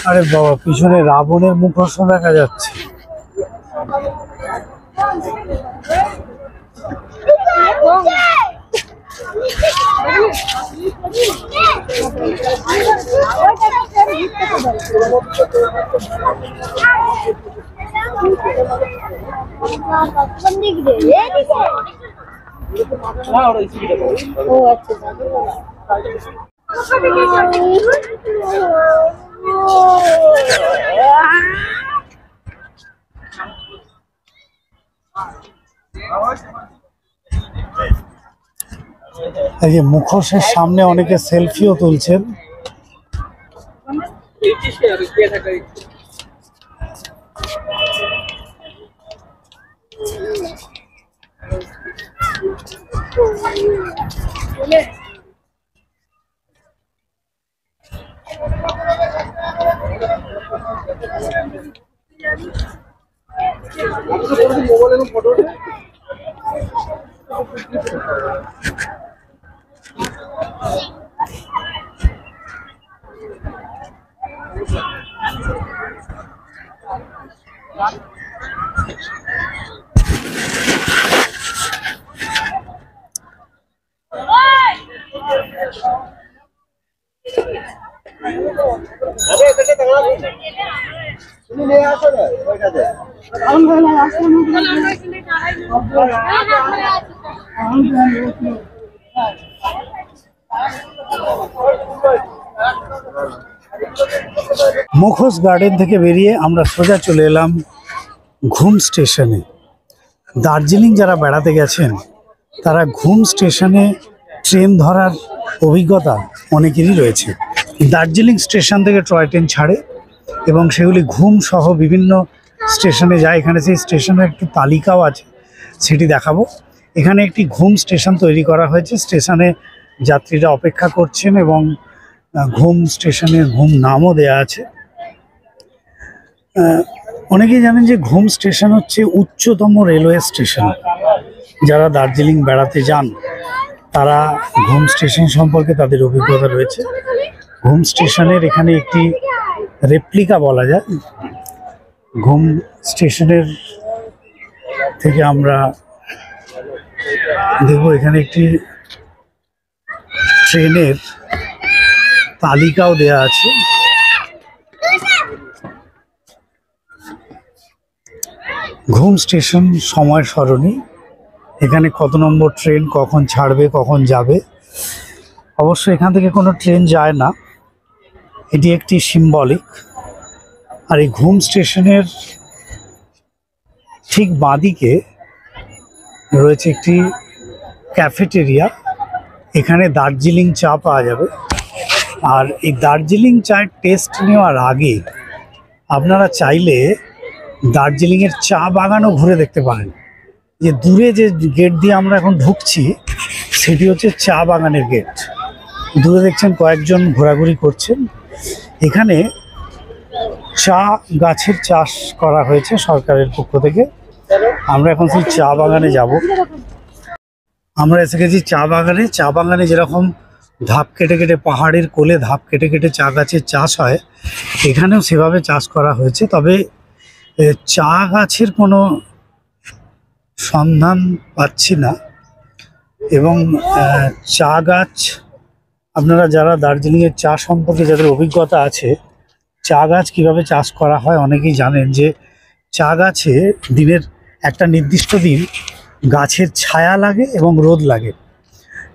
আরে বাবা, পিছনে রাবণের মুখোশ দেখা যাচ্ছে। ও আচ্ছা, এই যে মুখোশের সামনে অনেকে সেলফিও তুলছেন। মুখোশ গার্ডেন থেকে বেরিয়ে আমরা সোজা চলে এলাম ঘুম স্টেশনে। দার্জিলিং যারা বেড়াতে গেছেন তারা ঘুম স্টেশনে ট্রেন ধরার অভিজ্ঞতা অনেকেরই রয়েছে। দার্জিলিং স্টেশন থেকে টয় ট্রেন ছাড়ে এবং সেগুলি ঘুম সহ বিভিন্ন স্টেশনে যায়। এখানে সেই স্টেশনের একটু তালিকাও আছে, সেটি দেখাবো। এখানে একটি ঘুম স্টেশন তৈরি করা হয়েছে, স্টেশনে যাত্রীরা অপেক্ষা করছেন এবং ঘুম স্টেশনের ঘুম নামও দেয়া আছে। অনেকেই জানেন যে ঘুম স্টেশন হচ্ছে উচ্চতম রেলওয়ে স্টেশন। যারা দার্জিলিং বেড়াতে যান তারা ঘুম স্টেশন সম্পর্কে তাদের অভিজ্ঞতা রয়েছে। ঘুম স্টেশনের এখানে একটি রেপ্লিকা বলা যায়। ঘুম স্টেশনের থেকে আমরা দেখব এখানে একটি ট্রেনের তালিকাও দেয়া আছে। ঘুম স্টেশন সময় সরণি, এখানে কত নম্বর ট্রেন কখন ছাড়বে কখন যাবে। অবশ্য এখান থেকে কোনো ট্রেন যায় না, এটি একটি সিম্বলিক। আর এই ঘুম স্টেশনের ঠিক বাঁদিকে রয়েছে একটি ক্যাফেটেরিয়া, এখানে দার্জিলিং চা পাওয়া যাবে। আর এই দার্জিলিং চায়ের টেস্ট নেওয়ার আগে আপনারা চাইলে দার্জিলিংয়ের চা বাগানও ঘুরে দেখতে পারেন। যে দূরে যে গেট দিয়ে আমরা এখন ঢুকছি সেটি হচ্ছে চা বাগানের গেট। দূরে দেখছেন কয়েকজন ঘোরাঘুরি করছেন। এখানে চা গাছের চাষ করা হয়েছে সরকারের পক্ষ থেকে। আমরা এখন সেই চা বাগানে যাব। আমরা এসে গেছি চা বাগানে। চা বাগানে যেরকম ধাপ কেটে কেটে পাহাড়ের কোলে ধাপ কেটে কেটে চা গাছের চাষ হয়, এখানেও সেভাবে চাষ করা হয়েছে। তবে চা গাছের কোনো সন্ধান পাচ্ছি না। এবং চা গাছ, আপনারা যারা দার্জিলিংয়ের চা সম্পর্কে যাদের অভিজ্ঞতা আছে, চা গাছ কীভাবে চাষ করা হয় অনেকেই জানেন যে চা গাছে দিনের একটা নির্দিষ্ট দিন গাছের ছায়া লাগে এবং রোদ লাগে।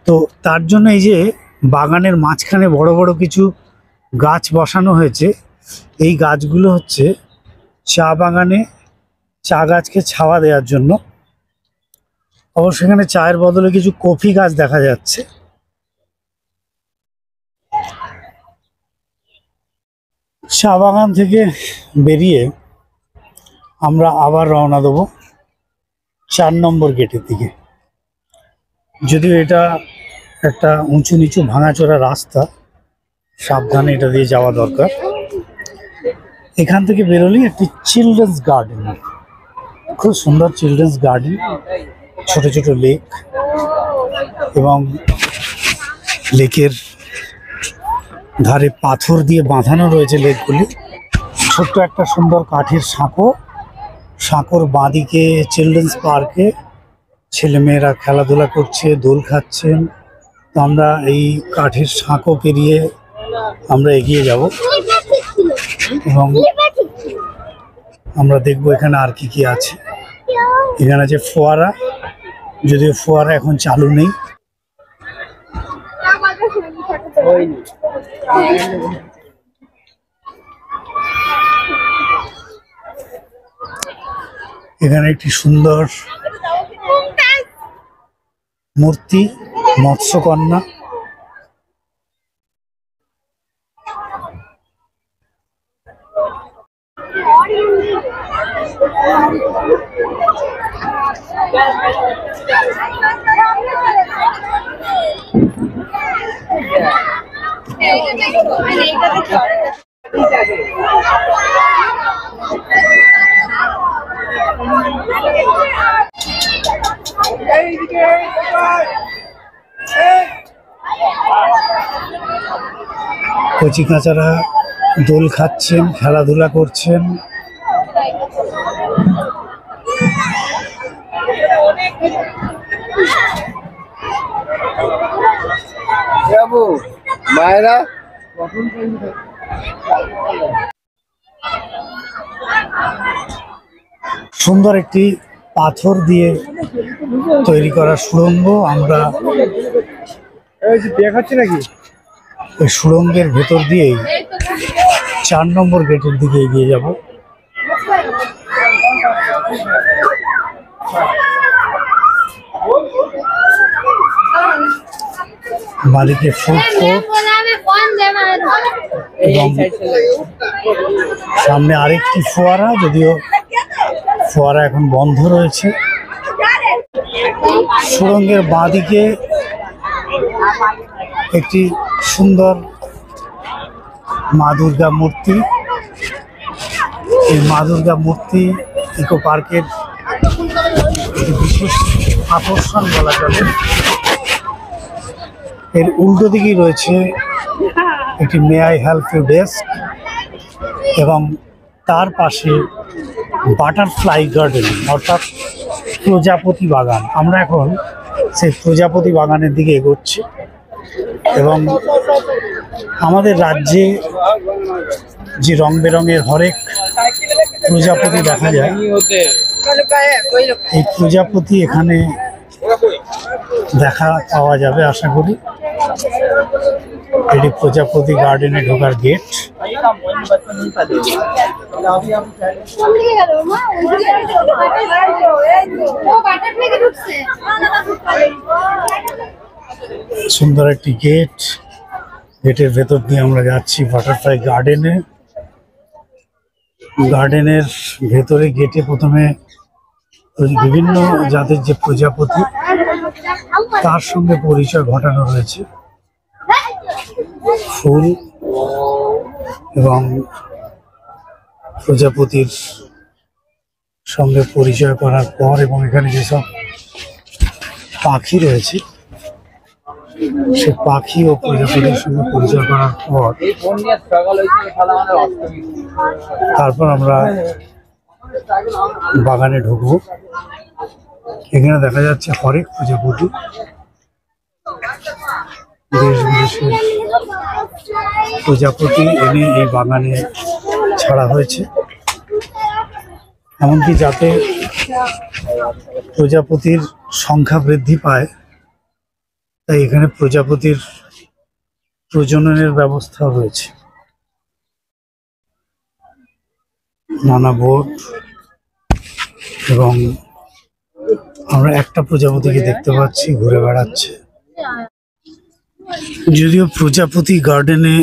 তো তার জন্য এই যে বাগানের মাঝখানে বড় বড় কিছু গাছ বসানো হয়েছে, এই গাছগুলো হচ্ছে চা বাগানে চা গাছকে ছায়া দেওয়ার জন্য। অবশ্য এখানে চায়ের বদলে কিছু কফি গাছ দেখা যাচ্ছে। চা বাগান থেকে বেরিয়ে আমরা আবার রওনা দেবো 4 নম্বর গেটের দিকে। যদিও এটা একটা উঁচু নিচু ভাঙাচোরা রাস্তা, সাবধানে এটা দিয়ে যাওয়া দরকার। এখান থেকে বেরোলেই একটি চিলড্রেন্স গার্ডেন, খুব সুন্দর চিলড্রেন্স গার্ডেন, ছোট ছোট লেক এবং লেকের ধারে পাথর দিয়ে বাঁধানো রয়েছে লেকগুলি। ছোট্ট একটা সুন্দর কাঠের সাঁকোর বাঁদিকে চিলড্রেন্স পার্কে ছেলেমেয়েরা খেলাধুলা করছে, দোল খাচ্ছেন। তো আমরা এই কাঠের সাঁকো পেরিয়ে আমরা এগিয়ে যাব এবং আমরা দেখবো এখানে আর কি কি আছে। এখানে আছে ফোয়ারা, যদিও ফোয়ারা এখন চালু নেই। এখানে একটি সুন্দর মূর্তি, মৎস্যকন্যা। কচি কাঁচারা দোল খাচ্ছেন, খেলাধুলা করছেন। মায়েরা সুন্দর একটি পাথর দিয়ে তৈরি করা সুড়ঙ্গ। আমরা দেখাচ্ছি নাকি? ওই সুড়ঙ্গের ভেতর দিয়েই 4 নম্বর গেটের দিকে এগিয়ে যাব। বাড়িতে ফুড কোর্ট এবং সামনে আরেকটি ফোয়ারা, যদিও ফোয়ারা এখন বন্ধ রয়েছে। সুড়ঙ্গের বাঁদিকে একটি সুন্দর মা দুর্গা মূর্তি। এই মা দুর্গা মূর্তি ইকো পার্কের একটি বিশেষ আকর্ষণ বলা চলে। এর উল্টো দিকেই রয়েছে একটি may I help you desk এবং তার পাশে বাটারফ্লাই গার্ডেন অর্থাৎ প্রজাপতি বাগান। আমরা এখন সেই প্রজাপতি বাগানের দিকে এগোচ্ছি এবং আমাদের রাজ্যে যে রং বেরঙের হরেক প্রজাপতি দেখা যায়, এই প্রজাপতি এখানে দেখা পাওয়া যাবে আশা করি। এটি প্রজাপতি গার্ডেনে ঢোকার গেট। সুন্দর একটি গেট, গেটের ভেতর দিয়ে আমরা যাচ্ছি বাটারফ্লাই গার্ডেনে। গার্ডেনের ভেতরে গেটে প্রথমে বিভিন্ন জাতের যে প্রজাপতি তার সঙ্গে পরিচয় ঘটানো রয়েছে। ফুল এবং প্রজাপতির সঙ্গে পরিচয় করার পর এবং এখানে যেসব পাখি রয়েছে সে পাখি ও প্রজাপতির সঙ্গে পরিচয় করার পর তারপর আমরা বাগানে ঢুকবো। এখানে দেখা যাচ্ছে হরেক প্রজাপতি, দেশ বিদেশের প্রজাপতি এনে এই বাগানে ছাড়া হয়েছে, এমনকি যাতে প্রজাপতির সংখ্যা বৃদ্ধি পায় তাই এখানে প্রজাপতির প্রজননের ব্যবস্থা রয়েছে। নানা বোর্ড এবং আমরা একটা প্রজাপতিকে দেখতে পাচ্ছি ঘুরে বেড়াচ্ছে। যদিও প্রজাপতি গার্ডেনে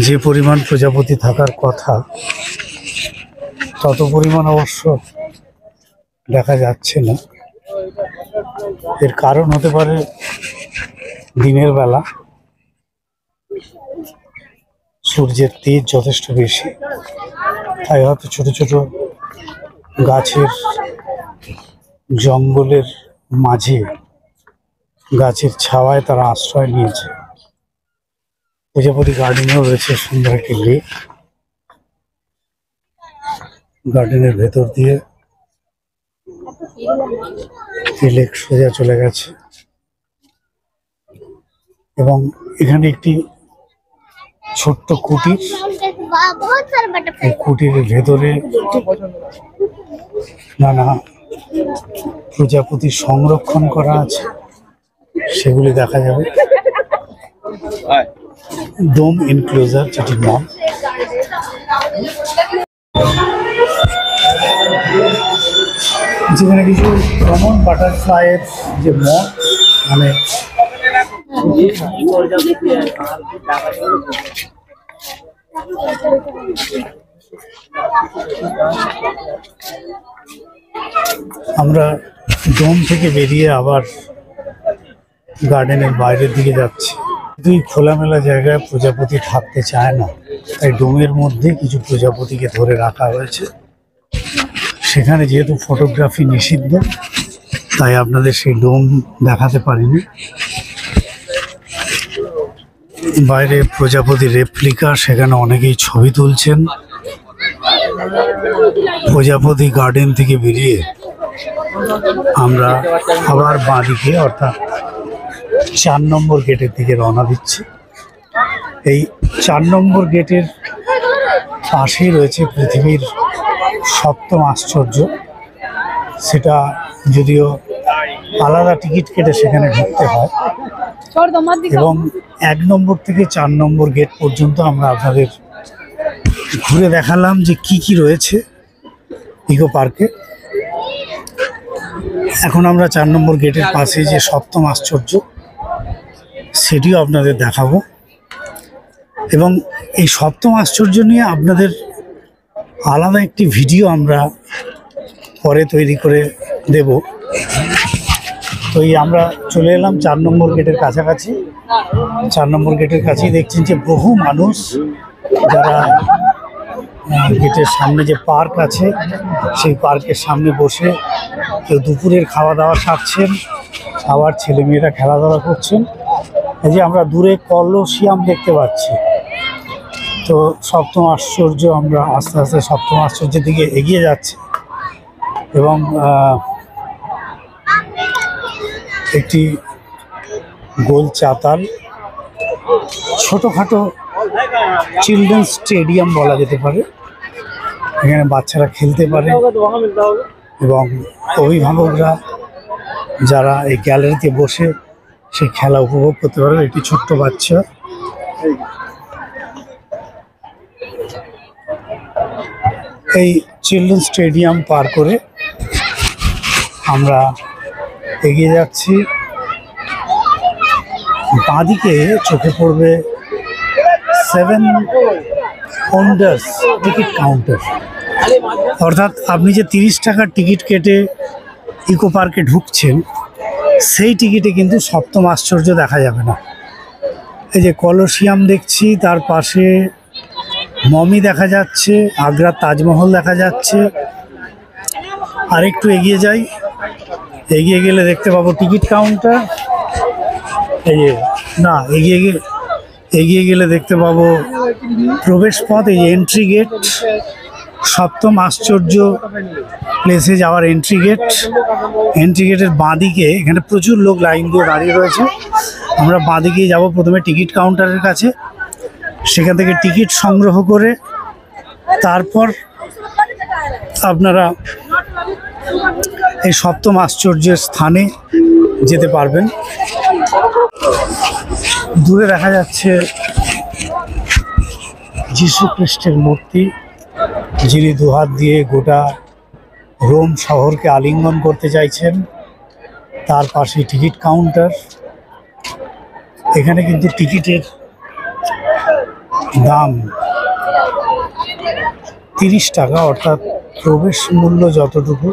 যে পরিমাণ প্রজাপতি থাকার কথা তত পরিমাণ অবশ্য দেখা যাচ্ছে না। এর কারণ হতে পারে দিনের বেলা সূর্যের তেজ যথেষ্ট বেশি, তাই হয়তো ছোট ছোট গাছের জঙ্গলের মাঝে গাছের ছাওয়ায় তারা আশ্রয় নিয়েছে। প্রজাপতি গার্ডেনেও রয়েছে সুন্দর একটি লেক। গার্ডেনের ভেতর দিয়ে এই লেক সোজা চলে গেছে এবং এখানে একটি ছোট্ট কুটির, এই কুটিরের ভেতরে নানা প্রজাপতি সংরক্ষণ করা আছে, সেগুলি দেখা যাবে। ডোম এনক্লোজার যেটি নাম। যেখানে কিছু কমন বাটারফ্লাইয়ের যে মঠ, মানে আমরা ডোম থেকে বেরিয়ে আবার গার্ডেনের বাইরের দিকে যাচ্ছি। দুই খোলামেলা জায়গায় প্রজাপতি থাকতে চায় না, তাই ডোমের মধ্যে কিছু প্রজাপতিকে ধরে রাখা হয়েছে। সেখানে যেহেতু ফটোগ্রাফি নিষিদ্ধ, তাই আপনাদের সেই ডোম দেখাতে পারিনি। বাইরে প্রজাপতি রেপ্লিকা, সেখানে অনেকেই ছবি তুলছেন। প্রজাপতি গার্ডেন থেকে বেরিয়ে আমরা আবার বাঁদিকে অর্থাৎ 4 নম্বর গেটের দিকে রওনা দিচ্ছি। এই 4 নম্বর গেটের পাশেই রয়েছে পৃথিবীর 7ম আশ্চর্য। সেটা যদিও আলাদা টিকিট কেটে সেখানে ঢুকতে হয় এবং 1 নম্বর থেকে 4 নম্বর গেট পর্যন্ত আমরা আপনাদের ঘুরে দেখালাম যে কি কি রয়েছে ইকো পার্কে। এখন আমরা 4 নম্বর গেটের পাশে যে 7ম আশ্চর্য, সেটিও আপনাদের দেখাবো এবং এই 7ম আশ্চর্য নিয়ে আপনাদের আলাদা একটি ভিডিও আমরা পরে তৈরি করে দেব। তো এই আমরা চলে এলাম 4 নম্বর গেটের কাছাকাছি। 4 নম্বর গেটের কাছেই দেখছেন যে বহু মানুষ, যারা গেটের সামনে যে পার্ক আছে সেই পার্কের সামনে বসে কেউ দুপুরের খাওয়া দাওয়া সারছেন, আবার ছেলেমেয়েরা খেলাধুলা করছেন। এই যে আমরা দূরে কলোসিয়াম দেখতে পাচ্ছি। তো 7ম আশ্চর্য, আমরা আস্তে আস্তে 7ম আশ্চর্যের দিকে এগিয়ে যাচ্ছি এবং একটি গোল চাতাল, ছোটোখাটো চিলড্রেন স্টেডিয়াম বলা যেতে পারে। এখানে বাচ্চারা খেলতে পারে এবং অভিভাবকরা যারা এই গ্যালারিতে বসে সেই খেলা উপভোগ করতে পারে। একটি ছোট্ট বাচ্চা এই চিলড্রেন স্টেডিয়াম পার করে আমরা এগিয়ে যাচ্ছি। বাঁদিকে চোখে পড়বে 7 ওয়ান্ডার্স টিকিট কাউন্টার, অর্থাৎ আপনি যে 30 টাকার টিকিট কেটে ইকো পার্কে ঢুকছেন, সেই টিকিটে কিন্তু 7ম আশ্চর্য দেখা যাবে না। এই যে কলোসিয়াম দেখছি, তার পাশে মমি দেখা যাচ্ছে, আগ্রার তাজমহল দেখা যাচ্ছে। আর একটু এগিয়ে যাই, এগিয়ে গেলে দেখতে পাবো টিকিট কাউন্টার। এই যে না, এগিয়ে গেলে দেখতে পাবো প্রবেশ পথ, এই এন্ট্রি গেট, 7ম আশ্চর্য প্লেসে যাওয়ার এন্ট্রি গেট। এন্ট্রি গেটের বাঁদিকে এখানে প্রচুর লোক লাইন দিয়ে দাঁড়িয়ে রয়েছে। আমরা বাঁদিকেই যাব প্রথমে টিকিট কাউন্টারের কাছে, সেখান থেকে টিকিট সংগ্রহ করে তারপর আপনারা এই 7ম আশ্চর্যের স্থানে যেতে পারবেন। দূরে দেখা যাচ্ছে যীশু খ্রিস্টের মূর্তি, যিনি দুহাত দিয়ে গোটা রোম শহরকে আলিঙ্গন করতে চাইছেন। তার পাশে টিকিট কাউন্টার। এখানে কিন্তু টিকিটের দাম 30 টাকা, অর্থাৎ প্রবেশ মূল্য যতটুকু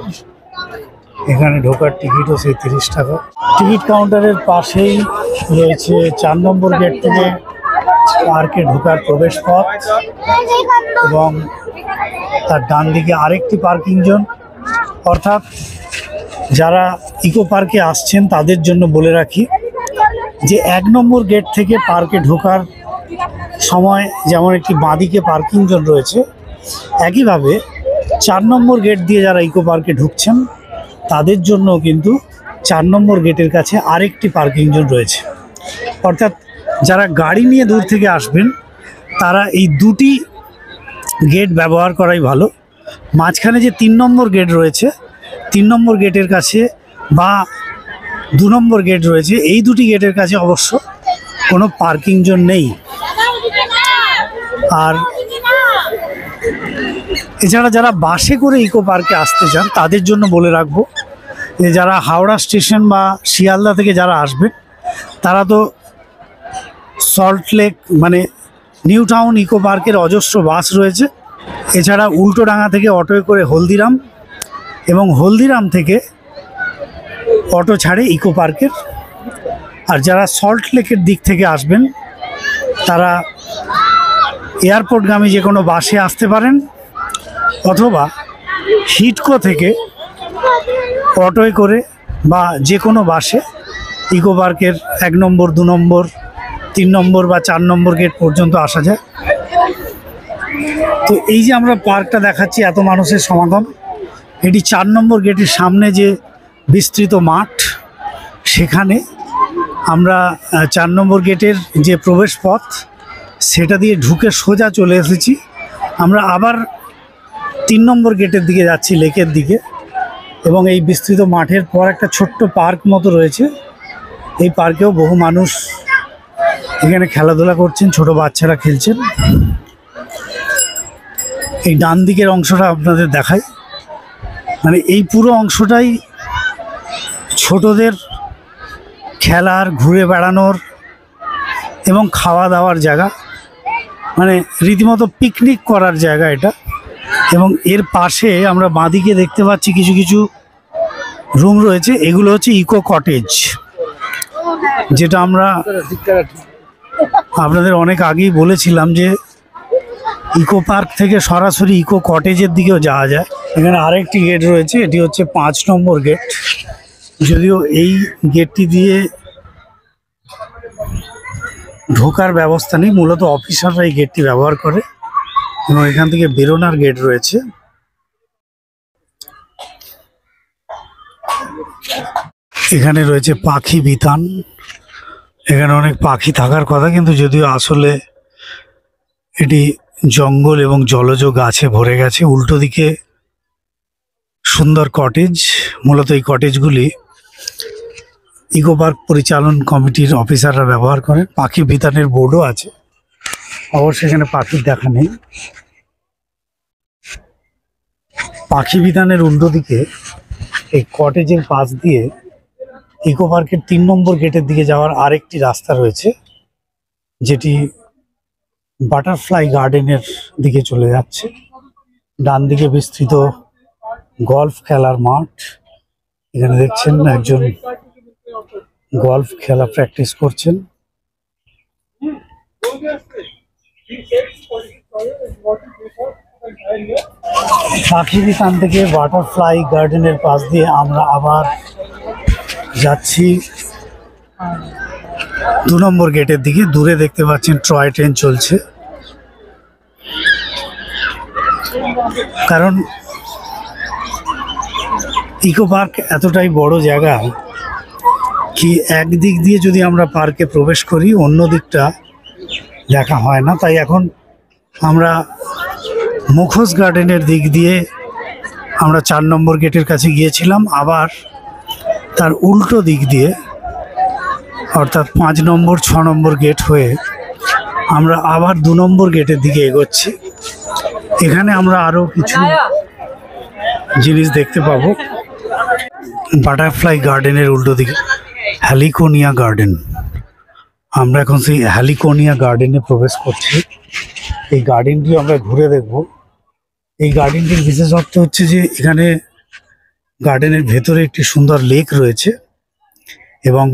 এখানে ঢোকার টিকিটও সেই 30 টাকা। টিকিট কাউন্টারের পাশেই রয়েছে 4 নম্বর গেট থেকে পার্কে ঢোকার প্রবেশ পথ এবং তার ডান দিকে আরেকটি পার্কিং জোন। অর্থাৎ যারা ইকো পার্কে আসছেন তাদের জন্য বলে রাখি যে 1 নম্বর গেট থেকে পার্কে ঢোকার সময় যেমন একটি বাঁদিকে পার্কিং জোন রয়েছে, একইভাবে 4 নম্বর গেট দিয়ে যারা ইকো পার্কে ঢুকছেন তাদের জন্য কিন্তু 4 নম্বর গেটের কাছে আরেকটি পার্কিং জোন রয়েছে। অর্থাৎ যারা গাড়ি নিয়ে দূর থেকে আসবেন তারা এই দুটি গেট ব্যবহার করাই ভালো। মাঝখানে যে 3 নম্বর গেট রয়েছে, 3 নম্বর গেটের কাছে বা 2 নম্বর গেট রয়েছে, এই দুটি গেটের কাছে অবশ্য কোনো পার্কিং জোন নেই। আর এছাড়া যারা বাসে করে ইকো পার্কে আসতে চান তাদের জন্য বলে রাখবো যে যারা হাওড়া স্টেশন বা শিয়ালদা থেকে যারা আসবেন তারা তো সল্টলেক মানে নিউ টাউন ইকো পার্কের অজস্র বাস রয়েছে। এছাড়া উল্টোডাঙ্গা থেকে অটোয় করে হলদিরাম এবং হলদিরাম থেকে অটো ছাড়ে ইকো পার্কের। আর যারা সল্টলেকের দিক থেকে আসবেন তারা এয়ারপোর্টগামী যে কোনো বাসে আসতে পারেন অথবা হিটকো থেকে অটোয় করে বা যে কোনো বাসে ইকো পার্কের 1 নম্বর 2 নম্বর 3 নম্বর বা 4 নম্বর গেট পর্যন্ত আসা যায়। তো এই যে আমরা পার্কটা দেখাচ্ছি, এত মানুষের সমাগম, এটি 4 নম্বর গেটের সামনে যে বিস্তৃত মাঠ, সেখানে আমরা 4 নম্বর গেটের যে প্রবেশ পথ সেটা দিয়ে ঢুকে সোজা চলে এসেছি। আমরা আবার 3 নম্বর গেটের দিকে যাচ্ছি, লেকের দিকে। এবং এই বিস্তৃত মাঠের পর একটা ছোট্ট পার্ক মতো রয়েছে। এই পার্কেও বহু মানুষ এখানে খেলাধুলা করছেন, ছোট বাচ্চারা খেলছেন। এই ডান দিকের অংশটা আপনাদের দেখাই, মানে এই পুরো অংশটাই ছোটদের খেলার, ঘুরে বেড়ানোর এবং খাওয়া দাওয়ার জায়গা, মানে রীতিমতো পিকনিক করার জায়গা এটা। এবং এর পাশে আমরা বাঁদিকে দেখতে পাচ্ছি কিছু কিছু রুম রয়েছে, এগুলো হচ্ছে ইকো কটেজ, যেটা আমরা আপনাদের অনেক আগেই বলেছিলাম যে ইকো পার্ক থেকে সরাসরি ইকো কটেজের দিকেও যাওয়া যায়। এখানে আরেকটি গেট রয়েছে, এটি হচ্ছে 5 নম্বর গেট। যদিও এই গেটটি দিয়ে ঢোকার ব্যবস্থা নেই, মূলত অফিসাররা এই গেটটি ব্যবহার করে এবং এখান থেকে বেরোনার গেট রয়েছে। এখানে রয়েছে পাখি বিতান, এখানে অনেক পাখি থাকার কথা, কিন্তু যদিও আসলে এটি জঙ্গল এবং জলজ গাছে ভরে গেছে। উল্টো দিকে সুন্দর কটেজ, মূলত এই কটেজগুলি ইকো পার্ক পরিচালন কমিটির অফিসাররা ব্যবহার করেন। পাখি বিতানের বোর্ডও আছে, অবশ্য এখানে পাখির দেখা নেই। পাখি বিতানের উল্টো দিকে এই কটেজের পাশ দিয়ে ইকো পার্কের 3 নম্বর গেটের দিকে যাওয়ার আরেকটি রাস্তা রয়েছে, যেটি বাটারফ্লাই গার্ডেনের দিকে চলে যাচ্ছে। ডান দিকে বিস্তৃত গলফ খেলার মাঠ, এখানে দেখছেন একজন গলফ খেলা প্র্যাকটিস করছেন। পাখি বিতান থেকে বাটারফ্লাই গার্ডেনের পাশ দিয়ে আমরা আবার যাচ্ছি 2 নম্বর গেটের দিকে। দূরে দেখতে পাচ্ছেন টয় ট্রেন চলছে, কারণ ইকো পার্ক এতটাই বড় জায়গা কি একদিক দিয়ে যদি আমরা পার্কে প্রবেশ করি অন্য দিকটা দেখা হয় না। তাই এখন আমরা মুখোশ গার্ডেনের দিক দিয়ে আমরা 4 নম্বর গেটের কাছে গিয়েছিলাম, আবার তার উল্টো দিক দিয়ে অর্থাৎ 5 নম্বর 6 নম্বর গেট হয়ে আমরা আবার 2 নম্বর গেটের দিকে এগোচ্ছি। এখানে আমরা আরও কিছু জিনিস দেখতে পাবো। বাটারফ্লাই গার্ডেনের উল্টো দিকে হ্যালিকোনিয়া গার্ডেন, আমরা এখন সেই হ্যালিকোনিয়া গার্ডেনে প্রবেশ করছি। এই গার্ডেনটি আমরা ঘুরে দেখব। এই গার্ডেনটির বিশেষত্ব হচ্ছে যে এখানে গার্ডেনের ভেতরে একটি সুন্দর লেক রয়েছে এবং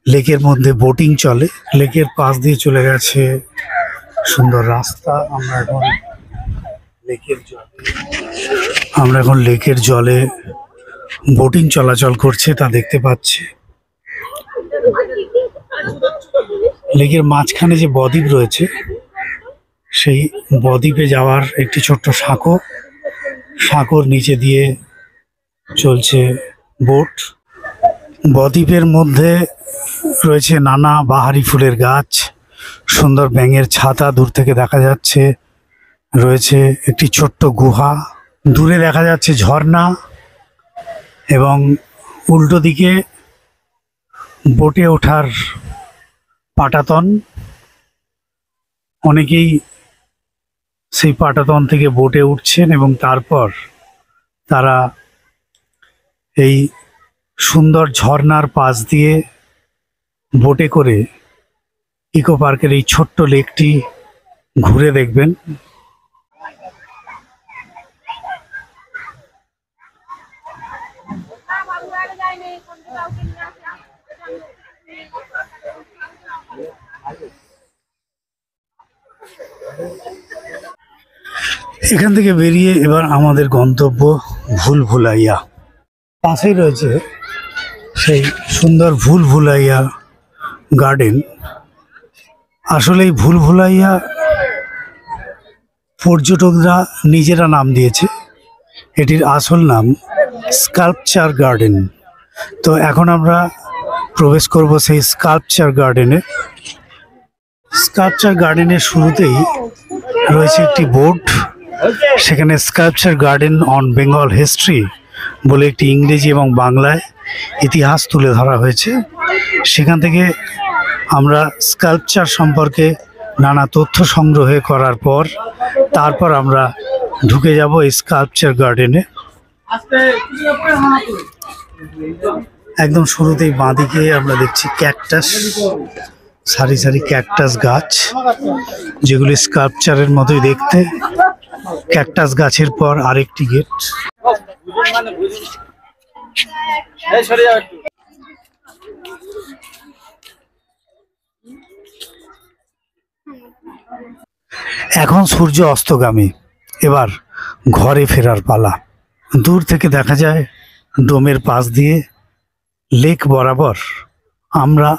লেকের মধ্যে বোটিং চলে। লেকের পাশ দিয়ে চলে গেছে সুন্দর রাস্তা। আমরা এখন লেকের জলে বোটিং চলাচল করছে তা দেখতে পাচ্ছি। লেকের মাঝখানে যে বদ্বীপ রয়েছে সেই বদ্বীপে যাওয়ার একটি ছোট্ট সাঁকোর নিচে দিয়ে চলছে বোট। বদ্বীপের মধ্যে রয়েছে নানা বাহারি ফুলের গাছ, সুন্দর ব্যাঙের ছাতা দূর থেকে দেখা যাচ্ছে, রয়েছে একটি ছোট্ট গুহা, দূরে দেখা যাচ্ছে ঝর্ণা এবং উল্টো দিকে বোটে ওঠার পাটাতন। অনেকেই সেই পাটাতন থেকে বোটে উঠছেন এবং তারপর তারা এই সুন্দর ঝর্ণার পাশ দিয়ে বোটে করে ইকো পার্কের এই ছোট্ট লেকটি ঘুরে দেখবেন। এখান থেকে বেরিয়ে এবার আমাদের গন্তব্য ভুলভুলাইয়া। পাশেই রয়েছে সেই সুন্দর ভুলভুলাইয়া গার্ডেন। আসলে এই ভুলভুলাইয়া পর্যটকরা নিজেরা নাম দিয়েছে, এটির আসল নাম স্কাল্পচার গার্ডেন। তো এখন আমরা প্রবেশ করব সেই স্কাল্পচার গার্ডেনে। স্কাল্পচার গার্ডেনের শুরুতেই রয়েছে একটি বোর্ড, সেখানে sculpture garden on Bengal history বলে একটি ইংরেজি এবং বাংলায় ইতিহাস তুলে ধরা হয়েছে। সেখান থেকে আমরা স্কাল্পচার সম্পর্কে নানা তথ্য সংগ্রহ করার পর তারপর আমরা ঢুকে যাব এই স্কাল্পচার গার্ডেনে। একদম শুরুতেই বাঁদিকে আমরা দেখছি ক্যাকটাস, সারি সারি ক্যাকটাস গাছ, যেগুলি স্কাল্পচারের মতোই দেখতে। ক্যাকটাস গাছের পর আরেকটি গেট। এখন সূর্য অস্তগামী, এবার ঘরে ফেরার পালা। দূর থেকে দেখা যায় ডোমের পাশ দিয়ে লেক বরাবর আমরা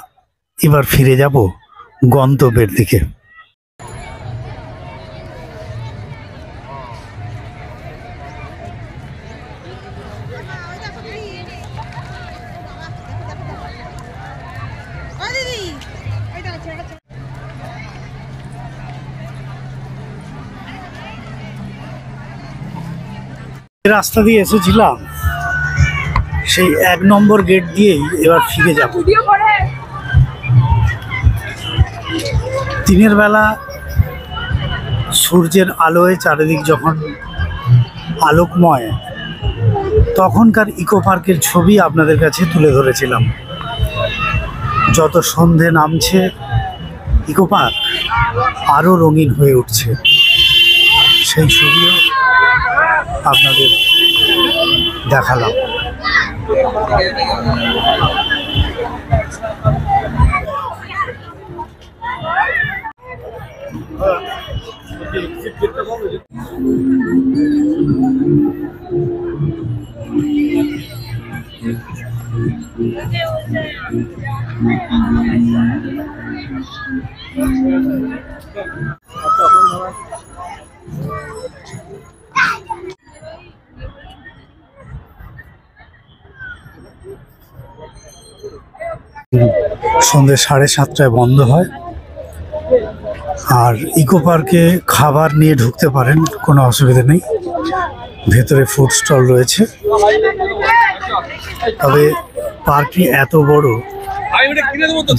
এবার ফিরে যাব গন্তব্যের দিকে। রাস্তা দিয়ে এসেছিলাম সেই 1 নম্বর গেট দিয়েই এবার ফিরে যাব। দিনের বেলা সূর্যের আলোয় চারিদিক যখন আলোকময়, তখনকার ইকো পার্কের ছবি আপনাদের কাছে তুলে ধরেছিলাম। যত সন্ধে নামছে ইকো পার্ক আরও রঙিন হয়ে উঠছে, সেই ছবিও আপনাদের দেখালাম। সন্ধ্যে 7:30টায় বন্ধ হয়। আর ইকো পার্কে খাবার নিয়ে ঢুকতে পারেন, কোনো অসুবিধা নেই। ভেতরে ফুড স্টল রয়েছে। তবে পার্কটি এত বড়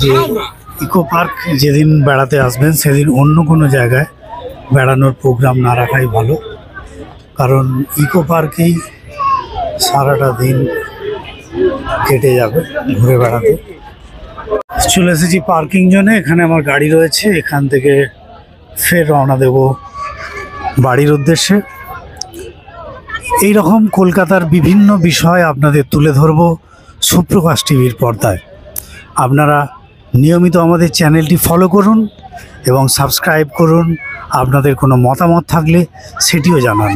যে ইকো পার্ক যেদিন বেড়াতে আসবেন সেদিন অন্য কোনো জায়গায় বেড়ানোর প্রোগ্রাম না রাখাই ভালো, কারণ ইকো পার্কেই সারাটা দিন কেটে যাবে ঘুরে বেড়াতে। চলে এসেছি পার্কিং জোনে, এখানে আমার গাড়ি রয়েছে। এখান থেকে ফের রওনা দেব বাড়ির উদ্দেশ্যে। এই রকম কলকাতার বিভিন্ন বিষয় আপনাদের তুলে ধরব সুপ্রকাশ টিভির পর্দায়। আপনারা নিয়মিত আমাদের চ্যানেলটি ফলো করুন এবং সাবস্ক্রাইব করুন। আপনাদের কোনো মতামত থাকলে সেটিও জানান।